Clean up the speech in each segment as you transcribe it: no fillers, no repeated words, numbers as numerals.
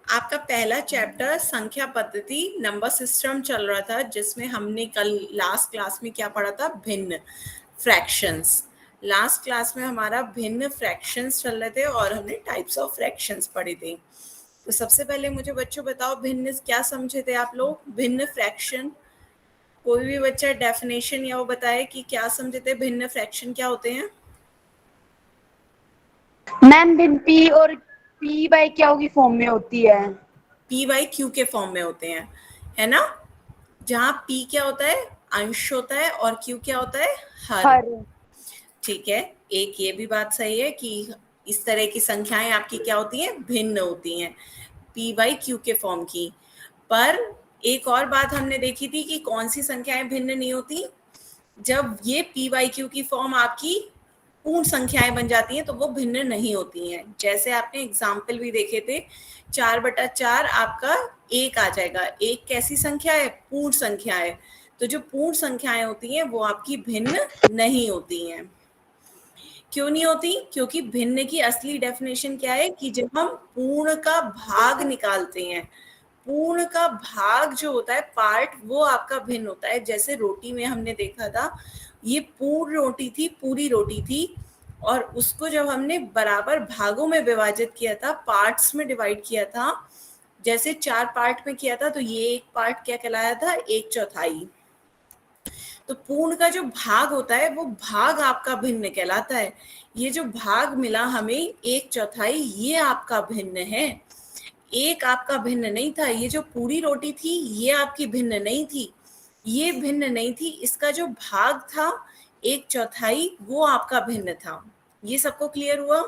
आपका पहला चैप्टर संख्या पद्धति नंबर सिस्टम चल रहा था, जिसमें हमने कल लास्ट क्लास में क्या पढ़ा था, भिन्न फ्रैक्शंस। लास्ट क्लास में हमारा भिन्न फ्रैक्शंस चल रहे थे और हमने टाइप्स ऑफ फ्रैक्शंस पढ़े थे। तो सबसे पहले मुझे बच्चों बताओ, भिन्न क्या समझे थे आप लोग? भिन्न फ्रैक्शन, कोई भी बच्चा डेफिनेशन या वो बताए कि क्या समझे थे, भिन्न फ्रैक्शन क्या होते हैं? मैम भिन्न पी और पी बाई क्यू की फॉर्म में होती है। पी बाई क्यू के फॉर्म में होते हैं, है ना? जहाँ पी क्या होता है, अंश होता है, और क्यू क्या होता है, हर। ठीक है, एक ये भी बात सही है कि इस तरह की संख्याएं आपकी क्या होती हैं, भिन्न होती हैं, पी बाई क्यू के फॉर्म की। पर एक और बात हमने देखी थी कि कौन सी संख्याएं भिन्न नहीं होती, जब ये पी बाई क्यू की फॉर्म आपकी पूर्ण संख्याएं बन जाती हैं तो वो भिन्न नहीं होती हैं। जैसे आपने एग्जाम्पल भी देखे थे, 4/4 आपका 1 आ जाएगा। 1 कैसी संख्या है, पूर्ण संख्या है। तो जो पूर्ण संख्याएं होती हैं वो आपकी भिन्न नहीं होती हैं। क्यों नहीं होती? क्योंकि भिन्न की असली डेफिनेशन क्या है कि जब हम पूर्ण का भाग निकालते हैं, पूर्ण का भाग जो होता है पार्ट, वो आपका भिन्न होता है। जैसे रोटी में हमने देखा था, ये पूर्ण रोटी थी, पूरी रोटी थी, और उसको जब हमने बराबर भागों में विभाजित किया था, पार्ट्स में डिवाइड किया था, जैसे 4 पार्ट में किया था, तो ये एक पार्ट क्या कहलाया था, 1/4। तो पूर्ण का जो भाग होता है वो भाग आपका भिन्न कहलाता है। ये जो भाग मिला हमें 1/4, ये आपका भिन्न है। एक आपका भिन्न नहीं था। ये जो पूरी रोटी थी ये आपकी भिन्न नहीं थी, ये भिन्न नहीं थी। इसका जो भाग था 1/4, वो आपका भिन्न था। ये सबको क्लियर हुआ?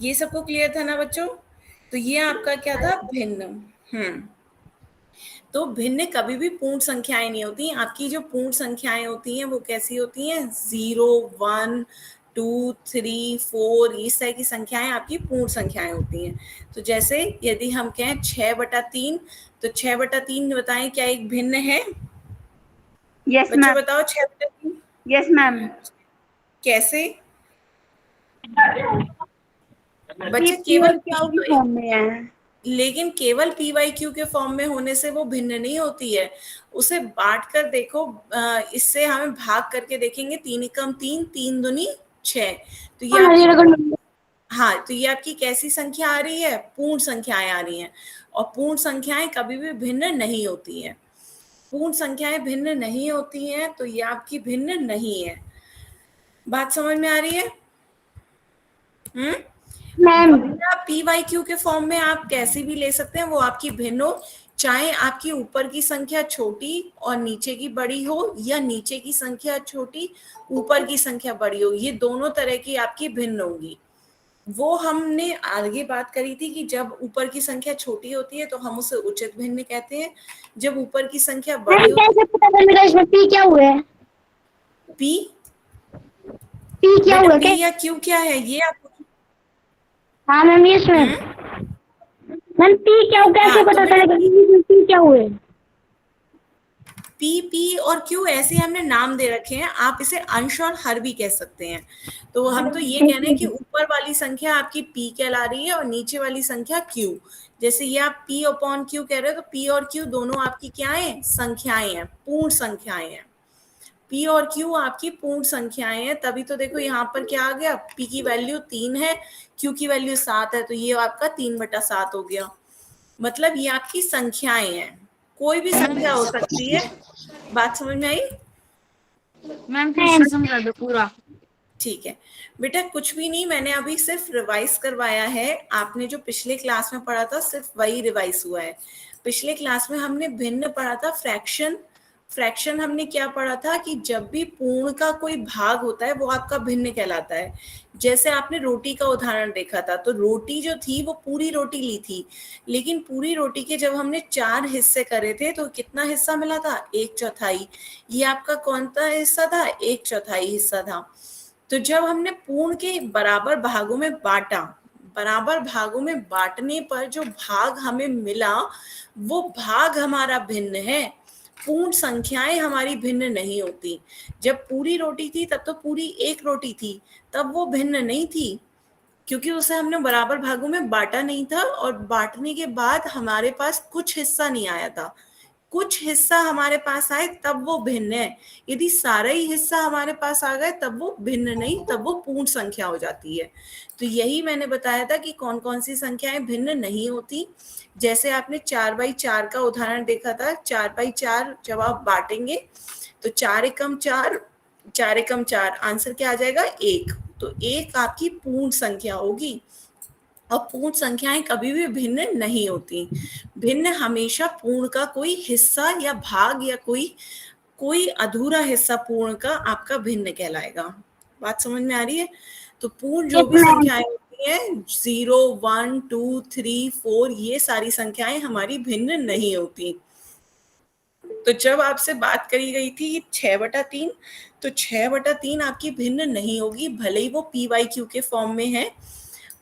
ये सबको क्लियर था ना बच्चों? तो ये आपका क्या था, भिन्न। तो भिन्न कभी भी पूर्ण संख्याएं नहीं होती। आपकी जो पूर्ण संख्याएं होती हैं वो कैसी होती हैं, 0, 1, 2, 3, 4, इस तरह की संख्याएं आपकी पूर्ण संख्याएं होती हैं। तो जैसे यदि हम कहें 6/3, तो 6/3 बताएं क्या एक भिन्न है? यस बच्चों मैम। बताओ 6/3 यस मैम। कैसे? पी बच्चे पी केवल और क्यू की फॉर्म में है। लेकिन केवल पी वाई क्यू के फॉर्म में होने से वो भिन्न नहीं होती है। उसे बांट कर देखो, इससे हमें भाग करके देखेंगे, 3 एकम 3, 3 दूनी 6। तो ये आपकी, हाँ, तो ये आपकी कैसी संख्या आ रही है, पूर्ण संख्याएं आ रही हैं। और पूर्ण संख्याएं कभी भी भिन्न नहीं होती हैं। पूर्ण संख्याएं भिन्न नहीं होती हैं, तो ये आपकी भिन्न नहीं है। बात समझ में आ रही है? मैम पी वाई क्यू के फॉर्म में आप कैसे भी ले सकते हैं, वो आपकी भिन्न हो, चाहे आपकी ऊपर की संख्या छोटी और नीचे की बड़ी हो, या नीचे की संख्या छोटी ऊपर की संख्या बड़ी हो, ये दोनों तरह की आपकी भिन्न होगी। वो हमने आगे बात करी थी कि जब ऊपर की संख्या छोटी होती है तो हम उसे उचित भिन्न कहते हैं, जब ऊपर की संख्या बड़ी होती कैसे पता चलेगा इसमें पी क्या हुआ है? पी क्या बेटा हुआ पी या क्यू क्या है ये आप, हाँ ma'am yes ma'am. Ma'am P क्या कैसे हाँ, तो पता बेटा चलेगा पी क्या हुआ है? पी और क्यू ऐसे हमने नाम दे रखे हैं, आप इसे अंश और हर भी कह सकते हैं। तो हम तो ये कह रहे हैं कि ऊपर वाली संख्या आपकी पी कहला रही है और नीचे वाली संख्या क्यू। जैसे ये आप पी अपॉन क्यू कह रहे हो, तो पी और क्यू दोनों आपकी क्या है, संख्याएं हैं, पूर्ण संख्याएं हैं। पी और क्यू आपकी पूर्ण संख्याएं हैं। तभी तो देखो यहाँ पर क्या आ गया, पी की वैल्यू 3 है, क्यू की वैल्यू 7 है, तो ये आपका 3/7 हो गया। मतलब ये आपकी संख्याएं हैं, कोई भी संख्या हो सकती है। बात समझ में आई? मैम फिर समझा दो पूरा। ठीक है बेटा, कुछ भी नहीं, मैंने अभी सिर्फ रिवाइज करवाया है। आपने जो पिछले क्लास में पढ़ा था सिर्फ वही रिवाइज हुआ है। पिछले क्लास में हमने भिन्न पढ़ा था, फ्रैक्शन। फ्रैक्शन हमने क्या पढ़ा था कि जब भी पूर्ण का कोई भाग होता है वो आपका भिन्न कहलाता है। जैसे आपने रोटी का उदाहरण देखा था, तो रोटी जो थी वो पूरी रोटी ली थी, लेकिन पूरी रोटी के जब हमने 4 हिस्से करे थे तो कितना हिस्सा मिला था, 1/4। ये आपका कौन सा हिस्सा था, 1/4 हिस्सा था। तो जब हमने पूर्ण के बराबर भागों में बांटा, बराबर भागों में बांटने पर जो भाग हमें मिला वो भाग हमारा भिन्न है। पूर्ण संख्याएं हमारी भिन्न नहीं होती। जब पूरी रोटी थी तब तो पूरी एक रोटी थी, तब वो भिन्न नहीं थी। क्योंकि उसे हमने बराबर भागों में बांटा नहीं था, और बांटने के बाद हमारे पास कुछ हिस्सा नहीं आया था, कुछ हिस्सा हमारे पास आए तब वो भिन्न है। यदि सारा ही हिस्सा हमारे पास आ गए तब वो भिन्न नहीं, तब वो पूर्ण संख्या हो जाती है। तो यही मैंने बताया था कि कौन कौन सी संख्याएं भिन्न नहीं होती। जैसे आपने 4/4 का उदाहरण देखा था, 4/4 जब आप बांटेंगे तो 4 एकम 4, 4 एकम 4, आंसर क्या आ जाएगा? 1। तो 1 आपकी पूर्ण संख्या होगी। और पूर्ण संख्याएं कभी भी भिन्न नहीं होती। भिन्न हमेशा पूर्ण का कोई हिस्सा या भाग या कोई कोई अधूरा हिस्सा पूर्ण का आपका भिन्न कहलाएगा। बात समझ में आ रही है? तो पूर्ण जो भी संख्याएं होती हैं 0, 1, 2, 3, 4, ये सारी संख्याएं हमारी भिन्न नहीं होती। तो जब आपसे बात करी गई थी 6/3, तो 6/3 आपकी भिन्न नहीं होगी, भले ही वो PYQ के फॉर्म में है,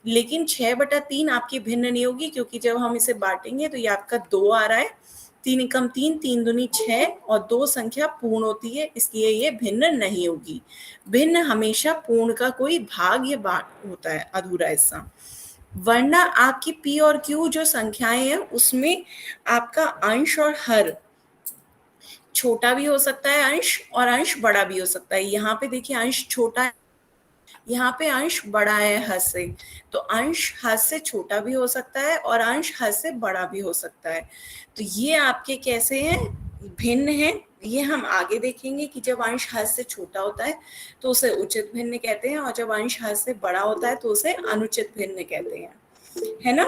लेकिन 6/3 आपकी भिन्न नहीं होगी, क्योंकि जब हम इसे बांटेंगे तो ये आपका 2 आ रहा है। 3 एकम 3, 3 दूनी 6, और 2 संख्या पूर्ण होती है, इसलिए ये भिन्न नहीं होगी। भिन्न हमेशा पूर्ण का कोई भाग या होता है, अधूरा हिस्सा। वरना आपकी P और Q जो संख्याएं हैं उसमें आपका अंश और हर छोटा भी हो सकता है, अंश, और अंश बड़ा भी हो सकता है। यहाँ पे देखिए अंश छोटा है, यहाँ पे अंश बड़ा है हद से, तो अंश हद से छोटा भी हो सकता है और अंश हद से बड़ा भी हो सकता है। तो ये आपके कैसे हैं? भिन्न हैं। ये हम आगे देखेंगे कि जब अंश हद से छोटा होता है तो उसे उचित भिन्न कहते हैं, और जब अंश हद से बड़ा होता है तो उसे अनुचित भिन्न कहते हैं, है ना?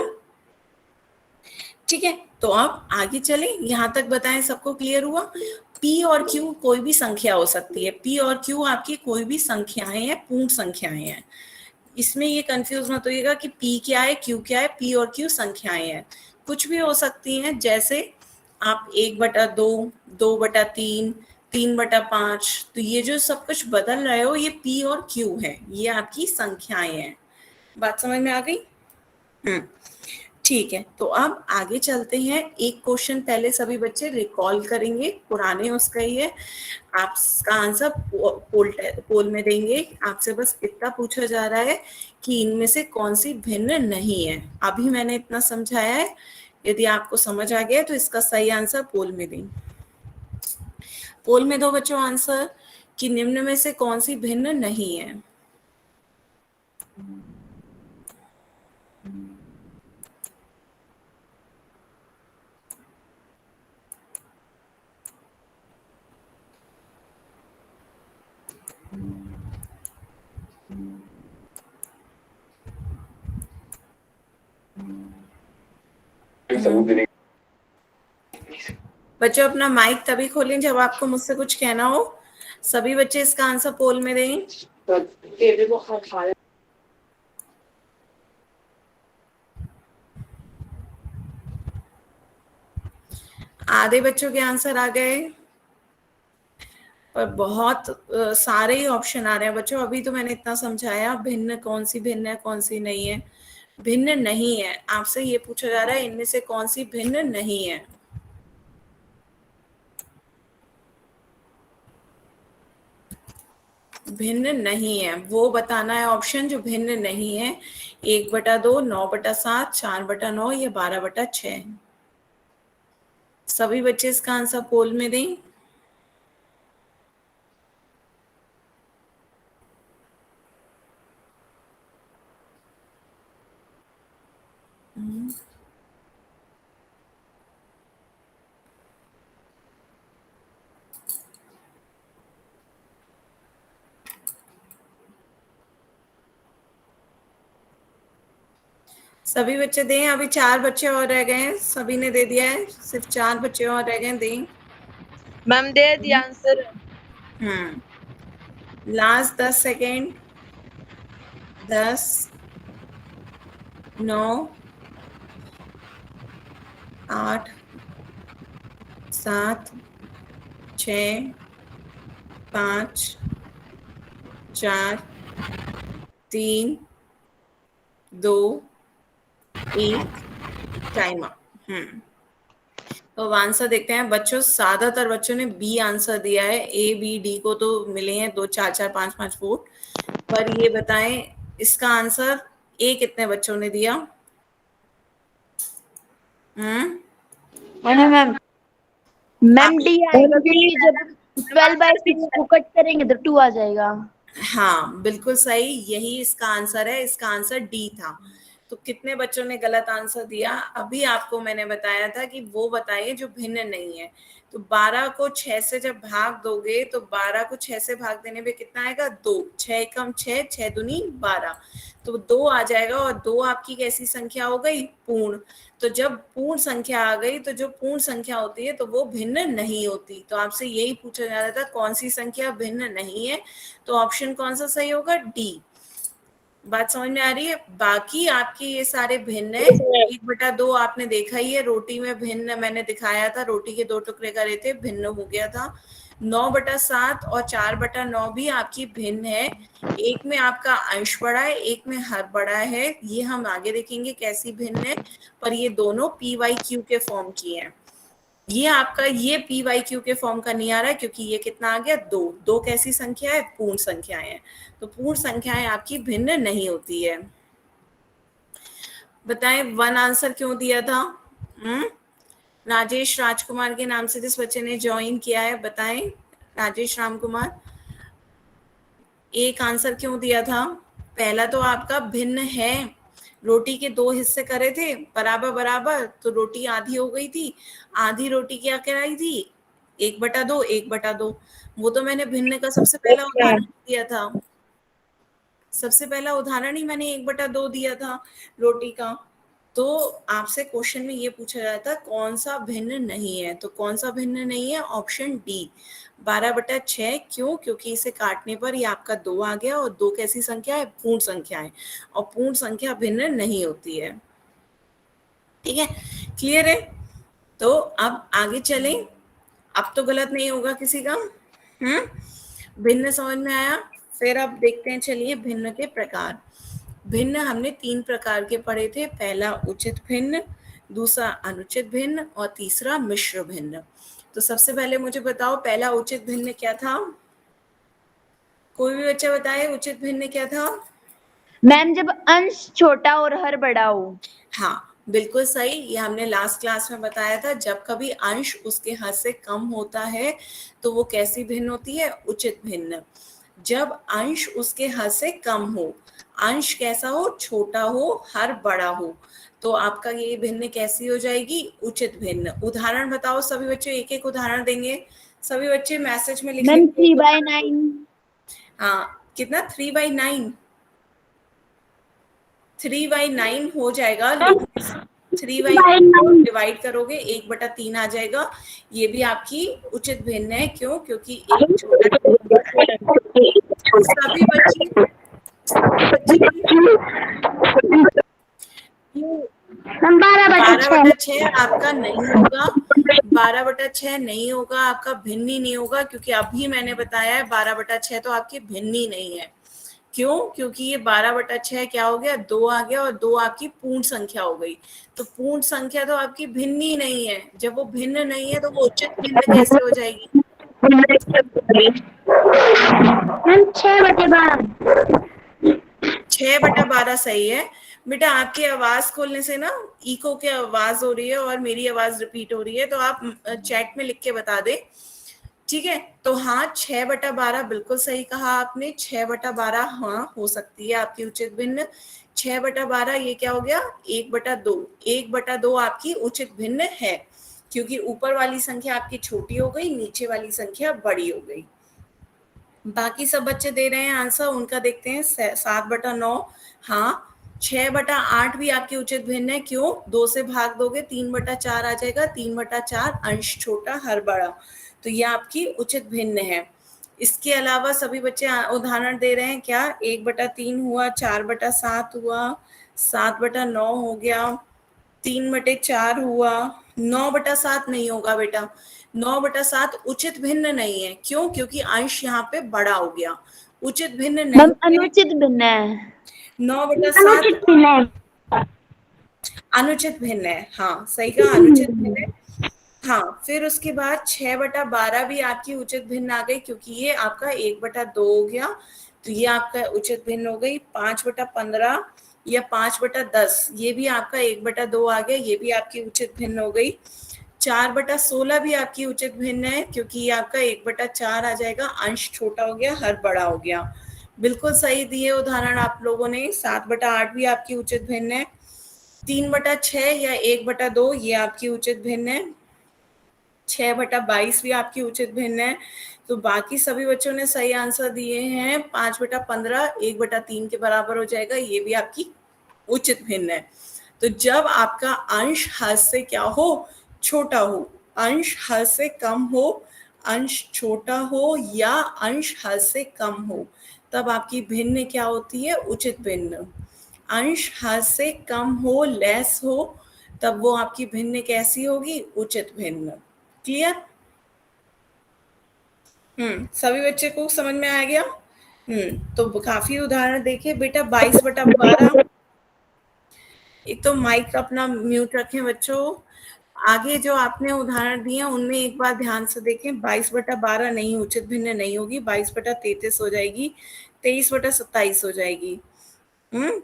ठीक है, तो आप आगे चलें। यहाँ तक बताएं, सबको क्लियर हुआ? P और Q कोई भी संख्या हो सकती है। P और Q आपकी कोई भी संख्याएं हैं, पूर्ण संख्याएं हैं। इसमें ये कंफ्यूज मत होइएगा कि P क्या है, Q क्या है। P और Q संख्याएं हैं, कुछ भी हो सकती हैं। जैसे आप 1/2, 2/3, 3/5, तो ये जो सब कुछ बदल रहे हो, ये P और Q है, ये आपकी संख्याएं हैं। बात समझ में आ गई? ठीक है, तो अब आगे चलते हैं। एक क्वेश्चन पहले सभी बच्चे रिकॉल करेंगे, पुराने उसका ही है। आपका आंसर पोल में देंगे। आपसे बस इतना पूछा जा रहा है कि इनमें से कौन सी भिन्न नहीं है। अभी मैंने इतना समझाया है, यदि आपको समझ आ गया तो इसका सही आंसर पोल में दें। पोल में दो बच्चों आंसर कि निम्न में से कौन सी भिन्न नहीं है। बच्चों अपना माइक तभी खोलें जब आपको मुझसे कुछ कहना हो। सभी बच्चे इसका आंसर पोल में दें। आधे बच्चों के आंसर आ गए, पर बहुत सारे ही ऑप्शन आ रहे हैं बच्चों। अभी तो मैंने इतना समझाया, भिन्न कौन सी भिन्न है, कौन सी नहीं है। भिन्न नहीं है, आपसे ये पूछा जा रहा है इनमें से कौन सी भिन्न नहीं है। भिन्न नहीं है वो बताना है ऑप्शन जो भिन्न नहीं है। 1/2, 9/7, 4/9 या 12/6। सभी बच्चे इसका आंसर पोल में दें। सभी बच्चे दें। अभी 4 बच्चे और रह गए हैं, सभी ने दे दिया है, सिर्फ 4 बच्चे और रह गए हैं। दें मैम, दे दिया answer. Last 10 second. 10, 9, 8, 7, 6, 5, 4, 3, 2, 1, time up. तो आंसर देखते हैं बच्चों। ज्यादातर बच्चों ने बी आंसर दिया है। ए बी डी को तो मिले हैं 2, 4, 4, 5, 5 वोट, पर ये बताएं इसका आंसर ए कितने बच्चों ने दिया? मैंने मैम मैम डी आएगा क्योंकि जब 12/6 को कट करेंगे तो 2 आ जाएगा। हाँ बिल्कुल सही, यही इसका आंसर है, इसका आंसर डी था। तो कितने बच्चों ने गलत आंसर दिया? अभी आपको मैंने बताया था कि वो बताइए जो भिन्न नहीं है। तो 12 को 6 से जब भाग दोगे तो 12 को 6 से भाग देने पे कितना आएगा? 2। 6 एकम 6, 6 दूनी 12, तो 2 आ जाएगा। और 2 आपकी कैसी संख्या हो गई? पूर्ण। तो जब पूर्ण संख्या आ गई तो जो पूर्ण संख्या होती है तो वो भिन्न नहीं होती। तो आपसे यही पूछा जा रहा था कौन सी संख्या भिन्न नहीं है, तो ऑप्शन कौन सा सही होगा? डी। बात समझ में आ रही है? बाकी आपके ये सारे भिन्न है। 1/2 आपने देखा ही है, रोटी में भिन्न मैंने दिखाया था, रोटी के 2 टुकड़े करे थे, भिन्न हो गया था। 9/7 और 4/9 भी आपकी भिन्न है। एक में आपका अंश बड़ा है, एक में हर बड़ा है, ये हम आगे देखेंगे कैसी भिन्न है। पर ये दोनों PYQ के फॉर्म की है। ये आपका ये PYQ के फॉर्म का नहीं आ रहा है क्योंकि ये कितना आ गया? 2। 2 कैसी संख्या है? पूर्ण संख्याएं हैं। तो पूर्ण संख्याएं आपकी भिन्न नहीं होती है। बताएं 1 आंसर क्यों दिया था? राजेश राजकुमार के नाम से जिस बच्चे ने ज्वाइन किया है, बताएं राजेश रामकुमार, एक आंसर क्यों दिया था? पहला तो आपका भिन्न है, रोटी के 2 हिस्से करे थे बराबर बराबर, तो रोटी आधी हो गई थी। आधी रोटी क्या कराई थी? 1/2, 1/2। वो तो मैंने भिन्न का सबसे पहला उदाहरण दिया था। सबसे पहला उदाहरण ही मैंने 1/2 दिया था रोटी का। तो आपसे क्वेश्चन में ये पूछा जाता है कौन सा भिन्न नहीं है, तो कौन सा भिन्न नहीं है? Option D 12/6। क्यों? क्योंकि इसे काटने पर ये आपका 2 आ गया, और 2 कैसी संख्या है? पूर्ण संख्या है, और पूर्ण संख्या भिन्न नहीं होती है। ठीक है, क्लियर है? तो अब आगे चलें। अब तो गलत नहीं होगा किसी का। भिन्न समझ में आया? फिर अब देखते हैं, चलिए भिन्न के प्रकार। भिन्न हमने 3 प्रकार के पढ़े थे। पहला उचित भिन्न, दूसरा अनुचित भिन्न, और तीसरा मिश्र भिन्न। तो सबसे पहले मुझे बताओ पहला उचित भिन्न क्या था? कोई भी बच्चा बताए उचित भिन्न क्या था? मैम जब अंश छोटा और हर बड़ा हो। हाँ बिल्कुल सही, ये हमने लास्ट क्लास में बताया था। जब कभी अंश उसके हद से कम होता है तो वो कैसी भिन्न होती है? उचित भिन्न। जब अंश उसके हद से कम हो, अंश कैसा हो? छोटा हो, हर बड़ा हो, तो आपका ये भिन्न कैसी हो जाएगी? उचित भिन्न। उदाहरण बताओ सभी बच्चे, एक एक उदाहरण देंगे। सभी बच्चे मैसेज में लिख मैम लीजिए। 3/9। हाँ कितना? 3/9। 3/9 हो जाएगा, लेकिन 3/9 डिवाइड करोगे 1/3 आ जाएगा। ये भी आपकी उचित भिन्न है। क्यों? क्योंकि एक छोटा सभी बच्चे 12/6 आपका नहीं होगा। 12/6 नहीं होगा आपका, भिन्न ही नहीं होगा, क्योंकि अभी मैंने बताया है 12/6 तो आपकी भिन्न ही नहीं है। क्यों? क्योंकि ये 12/6 क्या हो गया? 2 आ गया, और 2 आपकी पूर्ण संख्या हो गई। तो पूर्ण संख्या तो आपकी भिन्न ही नहीं है। जब वो भिन्न नहीं है तो वो उचित भिन्न कैसे हो जाएगी? 6/12 सही है। बेटा आपकी आवाज खोलने से ना इको की आवाज हो रही है और मेरी आवाज रिपीट हो रही है, तो आप चैट में लिख के बता दे। ठीक है, तो हाँ 6/12 बिल्कुल सही कहा आपने। 6/12 हाँ हो सकती है आपकी उचित भिन्न। 6/12 ये क्या हो गया? 1/2। 1/2 आपकी उचित भिन्न है, क्योंकि ऊपर वाली संख्या आपकी छोटी हो गई, नीचे वाली संख्या बड़ी हो गई। बाकी सब बच्चे दे रहे हैं आंसर, उनका देखते हैं। 7/9 हाँ। 6/8 भी आपकी उचित भिन्न है। क्यों? 2 से भाग दोगे 3/4 आ जाएगा। 3/4 अंश छोटा हर बड़ा, तो ये आपकी उचित भिन्न है। इसके अलावा सभी बच्चे उदाहरण दे रहे हैं क्या? 1/3 हुआ, 4/7 हुआ, 7/9 हो गया, 3/4 हुआ। 9/7 नहीं होगा बेटा, 9/7 उचित भिन्न नहीं है। क्यों? क्योंकि अंश यहाँ पे बड़ा हो गया, उचित भिन्न नहीं है। अनुचित भिन्न है। 9/7 अनुचित भिन्न है। हाँ सही कहा, अनुचित भिन्न है। हाँ, फिर उसके बाद 6/12 भी आपकी उचित भिन्न आ गई, क्योंकि ये आपका 1/2 हो गया, तो ये आपका उचित भिन्न हो गई। 5/15 या 5/10, ये भी आपका 1/2 आ गया, ये भी आपकी उचित भिन्न हो गई। 4/16 भी आपकी उचित भिन्न है, क्योंकि ये आपका 1/4 आ जाएगा, अंश छोटा हो गया, हर बड़ा हो गया। बिल्कुल सही दिए उदाहरण आप लोगों ने। 7/8 भी आपकी उचित भिन्न है। 3/6 या 1/2 ये आपकी उचित भिन्न है। 6/22 भी आपकी उचित भिन्न है। तो बाकी सभी बच्चों ने सही आंसर दिए हैं। 5/15 1/3 के बराबर हो जाएगा, ये भी आपकी उचित भिन्न है। तो जब आपका अंश हद से क्या हो, छोटा हो, अंश हद से कम हो, अंश छोटा हो या अंश हद से कम हो, तब आपकी भिन्न क्या होती है, उचित भिन्न। अंश हद से कम हो, लेस हो, तब वो आपकी भिन्न कैसी होगी, उचित भिन्न। क्लियर? सभी बच्चे को समझ में आ गया? तो काफी उदाहरण देखिए बेटा। 22/12, एक तो माइक अपना म्यूट रखें बच्चों। आगे जो आपने उदाहरण दिए उनमें एक बार ध्यान से देखें। 22/12 नहीं, उचित भिन्न नहीं होगी। 22/33 हो जाएगी, 23/27 हो जाएगी,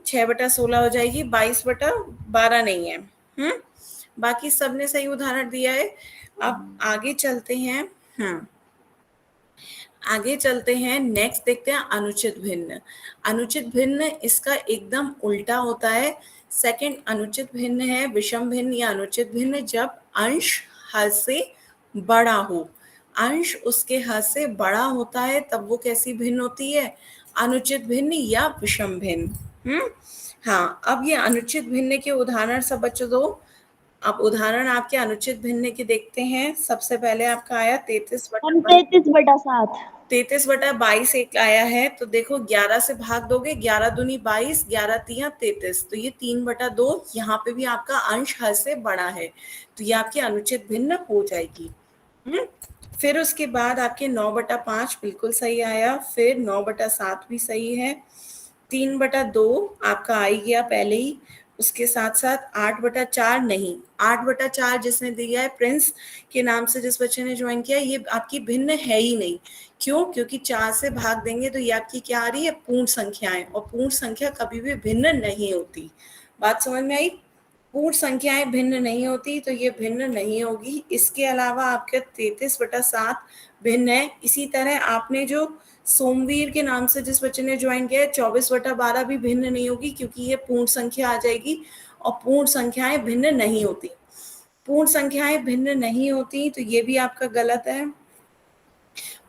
6/16 हो जाएगी, 22/12 नहीं है। बाकी सबने सही उदाहरण दिया है। अब आगे चलते हैं। आगे चलते हैं, नेक्स्ट देखते हैं अनुचित भिन्न। अनुचित भिन्न इसका एकदम उल्टा होता है। सेकंड अनुचित भिन्न है विषम भिन्न या अनुचित भिन्न, जब अंश हद से बड़ा हो। अंश उसके हद से बड़ा होता है तब वो कैसी भिन्न होती है, अनुचित भिन्न या विषम भिन्न। हाँ, अब ये अनुचित भिन्न के उदाहरण सब बच्चों दो। अब उदाहरण आपके अनुचित भिन्न के देखते हैं। सबसे पहले आपका आया 33/7। 33/22 एक आया है। तो देखो 11 से भाग दोगे, 11 दूनी 22, 11 तिया 33, तो ये 3/2 यहाँ पे भी आपका अंश हद से बड़ा है, तो ये आपकी अनुचित भिन्न हो जाएगी। फिर उसके बाद आपके 9/5 बिल्कुल सही आया। फिर 9/7 भी सही है। 3/2 आपका आ ही गया पहले ही। उसके साथ साथ 8/4 नहीं, 8/4 जिसने दिया है प्रिंस के नाम से, जिस बच्चे ने ज्वाइन किया, ये आपकी भिन्न है ही नहीं। क्यों? क्योंकि 4 से भाग देंगे तो ये आपकी क्या आ रही है, पूर्ण संख्याएं, और पूर्ण संख्या कभी भी भिन्न नहीं होती। बात समझ में आई? पूर्ण संख्याएं भिन्न नहीं होती, तो ये भिन्न नहीं होगी। इसके अलावा आपके 33/7 भिन्न है। इसी तरह आपने जो सोमवीर के नाम से जिस बच्चे ने ज्वाइन किया है, 24/12 भी भिन्न नहीं होगी, क्योंकि ये पूर्ण संख्या आ जाएगी, और पूर्ण संख्याएं भिन्न नहीं होती। पूर्ण संख्याएं भिन्न नहीं होती, तो ये भी आपका गलत है।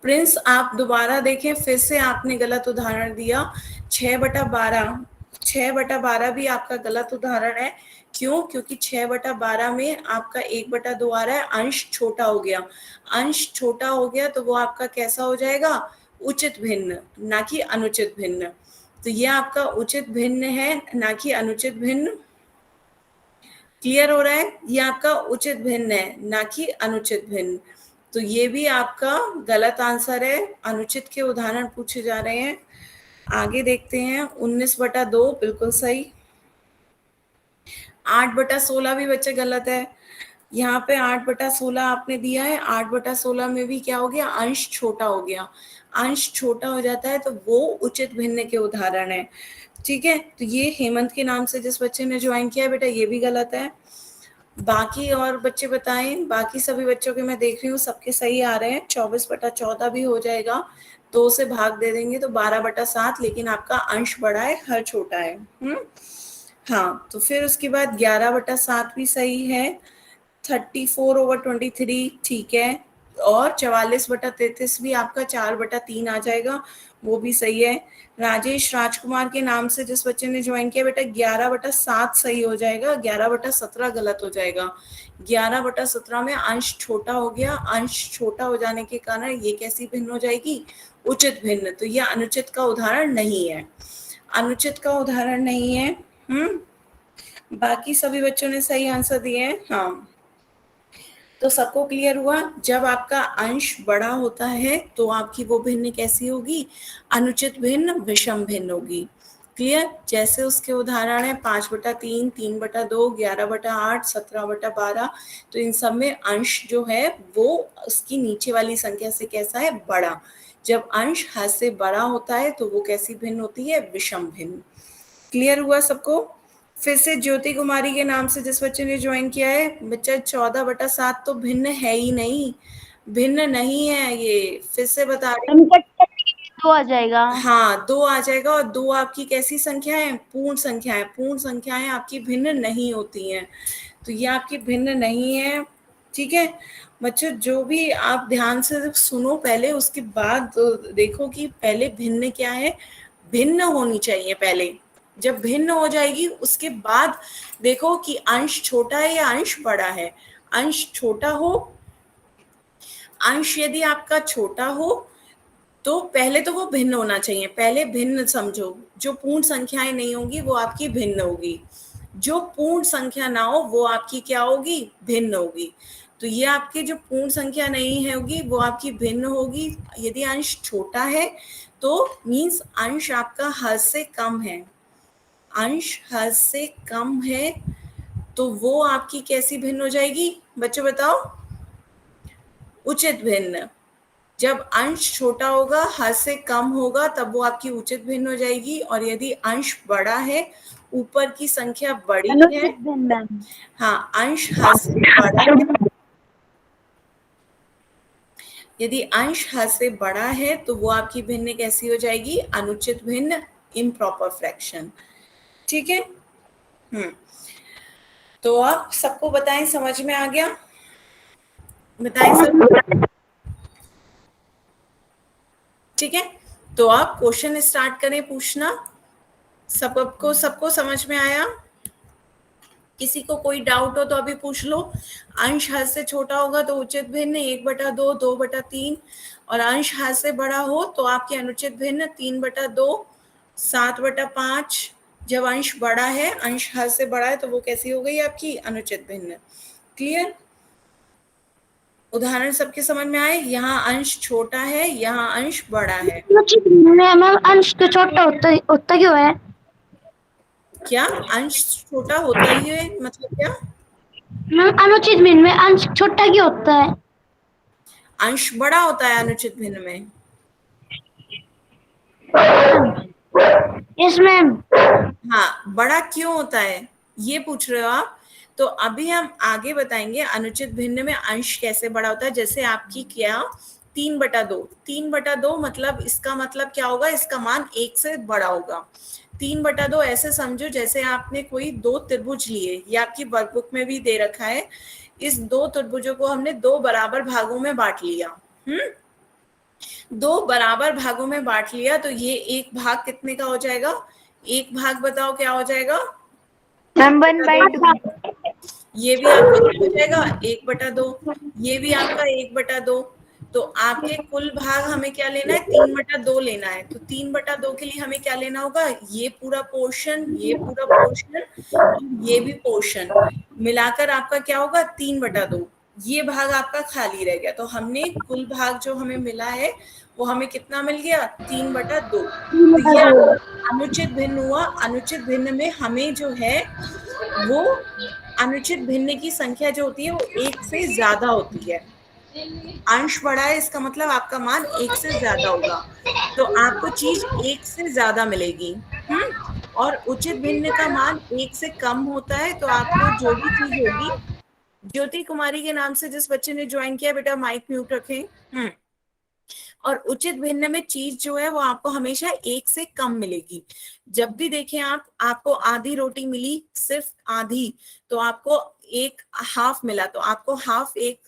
प्रिंस आप दोबारा देखें, फिर से आपने गलत उदाहरण दिया। 6/12, 6/12 भी आपका गलत उदाहरण है। क्यों? क्योंकि 6/12 में आपका 1/2 आ रहा है, अंश छोटा हो गया। अंश छोटा हो गया तो वो आपका कैसा हो जाएगा, उचित भिन्न, ना कि अनुचित भिन्न। तो ये आपका उचित भिन्न है, ना कि अनुचित भिन्न। क्लियर हो रहा है? ये आपका उचित भिन्न है, ना कि अनुचित भिन्न। तो ये भी आपका गलत आंसर है। अनुचित के उदाहरण पूछे जा रहे हैं। आगे देखते हैं। 19/2 बिल्कुल सही। 8/16 भी बच्चे गलत है। यहाँ पे 8/16 आपने दिया है। 8/16 में भी क्या हो गया, अंश छोटा हो गया। अंश छोटा हो जाता है तो वो उचित भिन्न के उदाहरण है। ठीक है, तो ये हेमंत के नाम से जिस बच्चे ने ज्वाइन किया बेटा, ये भी गलत है। बाकी और बच्चे बताएं। बाकी सभी बच्चों के मैं देख रही हूँ सबके सही आ रहे हैं। 24/14 भी हो जाएगा। 2 से भाग दे देंगे तो 12/7, लेकिन आपका अंश बड़ा है, हर छोटा है। हाँ, तो फिर उसके बाद 11/7 भी सही है। 34/23 ठीक है। और 44/33 भी आपका 4/3 आ जाएगा, वो भी सही है। राजेश राजकुमार के नाम से जिस बच्चे ने ज्वाइन किया बेटा, 11/7 सही हो जाएगा, 11/17 गलत हो जाएगा। 11/17 में अंश छोटा हो गया। अंश छोटा हो जाने के कारण ये कैसी भिन्न हो जाएगी, उचित भिन्न। तो यह अनुचित का उदाहरण नहीं है, अनुचित का उदाहरण नहीं है। बाकी सभी बच्चों ने सही आंसर दिए हैं। हाँ, तो सबको क्लियर हुआ? जब आपका अंश बड़ा होता है तो आपकी वो भिन्न कैसी होगी, अनुचित भिन्न, विषम भिन्न होगी। क्लियर? जैसे उसके उदाहरण है 5/3, 3/2, 11/8, 17/12। तो इन सब में अंश जो है वो उसकी नीचे वाली संख्या से कैसा है, बड़ा। जब अंश हद से बड़ा होता है तो वो कैसी भिन्न होती है, विषम भिन्न। क्लियर हुआ सबको? फिर से ज्योति कुमारी के नाम से जिस बच्चे ने ज्वाइन किया है, बच्चा 14/7 तो भिन्न है ही नहीं, भिन्न नहीं है ये, फिर से बता रही हूँ। दो आ जाएगा। हाँ, 2 आ जाएगा, और 2 आपकी कैसी संख्या है? पूर्ण संख्या है। पूर्ण संख्याएं आपकी भिन्न नहीं होती हैं, तो ये आपकी भिन्न नहीं है। ठीक है बच्चों, जो भी आप ध्यान से सुनो पहले, उसके बाद देखो कि पहले भिन्न क्या है। भिन्न होनी चाहिए पहले, जब भिन्न हो जाएगी उसके बाद देखो कि अंश छोटा है या अंश बड़ा है। अंश छोटा हो, अंश यदि आपका छोटा हो तो पहले तो वो भिन्न होना चाहिए, पहले भिन्न समझो। जो पूर्ण संख्याएं नहीं होंगी वो आपकी भिन्न होगी, जो पूर्ण संख्या ना हो वो आपकी क्या होगी? भिन्न होगी। तो ये आपकी जो पूर्ण संख्या नहीं है होगी वो आपकी भिन्न होगी। यदि अंश छोटा है तो मीन्स अंश आपका हद से कम है, अंश हद से कम है, तो वो आपकी कैसी भिन्न हो जाएगी बच्चों बताओ? उचित भिन्न। जब अंश छोटा होगा, हद से कम होगा, तब वो आपकी उचित भिन्न हो जाएगी। और यदि अंश बड़ा है, ऊपर की संख्या बड़ी है, अनुचित भिन्न। हाँ, अंश हद से बड़ा है, यदि अंश हद से बड़ा है तो वो आपकी भिन्न कैसी हो जाएगी? अनुचित भिन्न, इम्प्रॉपर फ्रैक्शन। ठीक है। तो आप सबको बताएं, समझ में आ गया? बताएं सब। ठीक है, तो आप क्वेश्चन स्टार्ट करें पूछना। सबको समझ में आया? किसी को कोई डाउट हो तो अभी पूछ लो। अंश हद से छोटा होगा तो उचित भिन्न 1/2, 2/3, और अंश हद से बड़ा हो तो आपके अनुचित भिन्न 3/2, 7/5। जब अंश बड़ा है, अंश हद से बड़ा है, तो वो कैसी हो गई आपकी? अनुचित भिन्न। क्लियर? उदाहरण सबके समझ में आए? यहाँ अंश छोटा है, यहाँ अंश बड़ा है। अनुचित भिन्न में अंश तो छोटा होता क्यों है? क्या अंश छोटा होता ही है मतलब क्या? अनुचित भिन्न में अंश छोटा क्यों होता है? अंश बड़ा होता है अनुचित भिन्न में। Yes ma'am. हाँ, बड़ा क्यों होता है ये पूछ रहे हो आप? तो अभी हम आगे बताएंगे अनुचित भिन्न में अंश कैसे बड़ा होता है। जैसे आपकी क्या 3/2, 3/2 मतलब इसका मतलब क्या होगा? इसका मान 1 से बड़ा होगा। 3/2 ऐसे समझो जैसे आपने कोई 2 त्रिभुज लिए, ये आपकी वर्कबुक में भी दे रखा है। इस 2 त्रिभुजों को हमने 2 बराबर भागों में बांट लिया। 2 बराबर भागों में बांट लिया, तो ये एक भाग कितने का हो जाएगा? एक भाग बताओ क्या हो जाएगा? 1/2। ये भी आपका हो जाएगा 1/2, ये भी आपका 1/2। तो आपके कुल भाग हमें क्या लेना है? 3/2 लेना है। तो 3/2 के लिए हमें क्या लेना होगा? ये पूरा पोर्शन, ये पूरा पोर्शन, और ये भी पोर्शन मिलाकर आपका क्या होगा? 3/2। ये भाग आपका खाली रह गया, तो हमने कुल भाग जो हमें मिला है वो हमें कितना मिल गया? 3/2। तो ये अनुचित भिन्न हुआ। अनुचित भिन्न में हमें जो है वो अनुचित भिन्न की संख्या जो होती है वो 1 से ज्यादा होती है। अंश बड़ा है, इसका मतलब आपका मान 1 से ज्यादा होगा, तो आपको चीज 1 से ज्यादा मिलेगी। और उचित भिन्न का मान 1 से कम होता है, तो आपको जो भी चीज होगी। ज्योति कुमारी के नाम से जिस बच्चे ने ज्वाइन किया, बेटा माइक म्यूट रखें। और उचित भिन्न में चीज जो है वो आपको हमेशा 1 से कम मिलेगी। जब भी देखें आप, आपको आधी रोटी मिली, सिर्फ आधी, तो आपको एक हाफ मिला, तो आपको हाफ, एक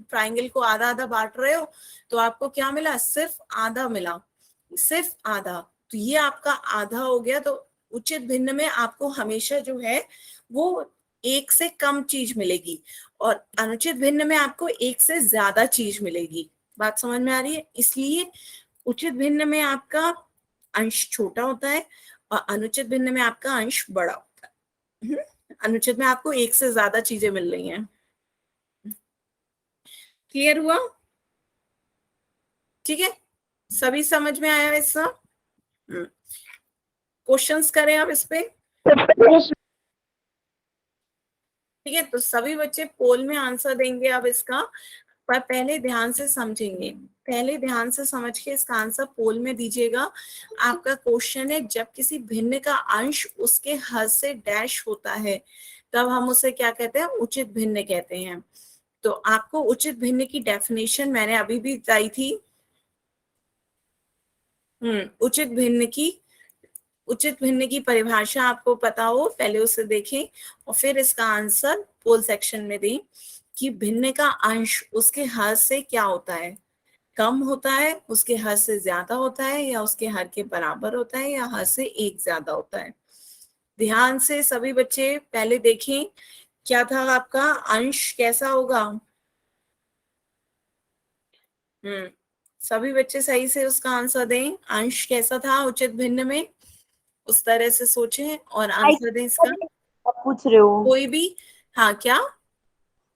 ट्रायंगल को आधा आधा बांट रहे हो तो आपको क्या मिला? सिर्फ आधा मिला, सिर्फ आधा। तो ये आपका आधा हो गया। तो उचित भिन्न में आपको हमेशा जो है वो 1 से कम चीज मिलेगी, और अनुचित भिन्न में आपको 1 से ज्यादा चीज मिलेगी। बात समझ में आ रही है? इसलिए उचित भिन्न में आपका अंश छोटा होता है और अनुचित भिन्न में आपका अंश बड़ा होता है। अनुचित में आपको 1 से ज्यादा चीजें मिल रही हैं। क्लियर हुआ? ठीक है, सभी समझ में आया ऐसा? क्वेश्चंस करें आप इस पे? ठीक है, तो सभी बच्चे पोल में आंसर देंगे अब इसका। पर पहले ध्यान से समझेंगे, पहले ध्यान से समझ के इसका आंसर पोल में दीजिएगा। आपका क्वेश्चन है जब किसी भिन्न का अंश उसके हद से डैश होता है तब हम उसे क्या कहते हैं, उचित भिन्न कहते हैं। तो आपको उचित भिन्न की डेफिनेशन मैंने अभी भी बताई थी। उचित भिन्न की परिभाषा आपको पता हो, पहले उसे देखें और फिर इसका आंसर पोल सेक्शन में दें कि भिन्न का अंश उसके हद से क्या होता है, कम होता है, उसके हद से ज्यादा होता है, या उसके हद के बराबर होता है, या हद से एक ज्यादा होता है। ध्यान से सभी बच्चे पहले देखें क्या था आपका अंश, कैसा होगा। सभी बच्चे सही से उसका आंसर दें, अंश कैसा था उचित भिन्न में, उस तरह से सोचें और आंसर दें इसका। आप पूछ रहे हो कोई भी, हाँ क्या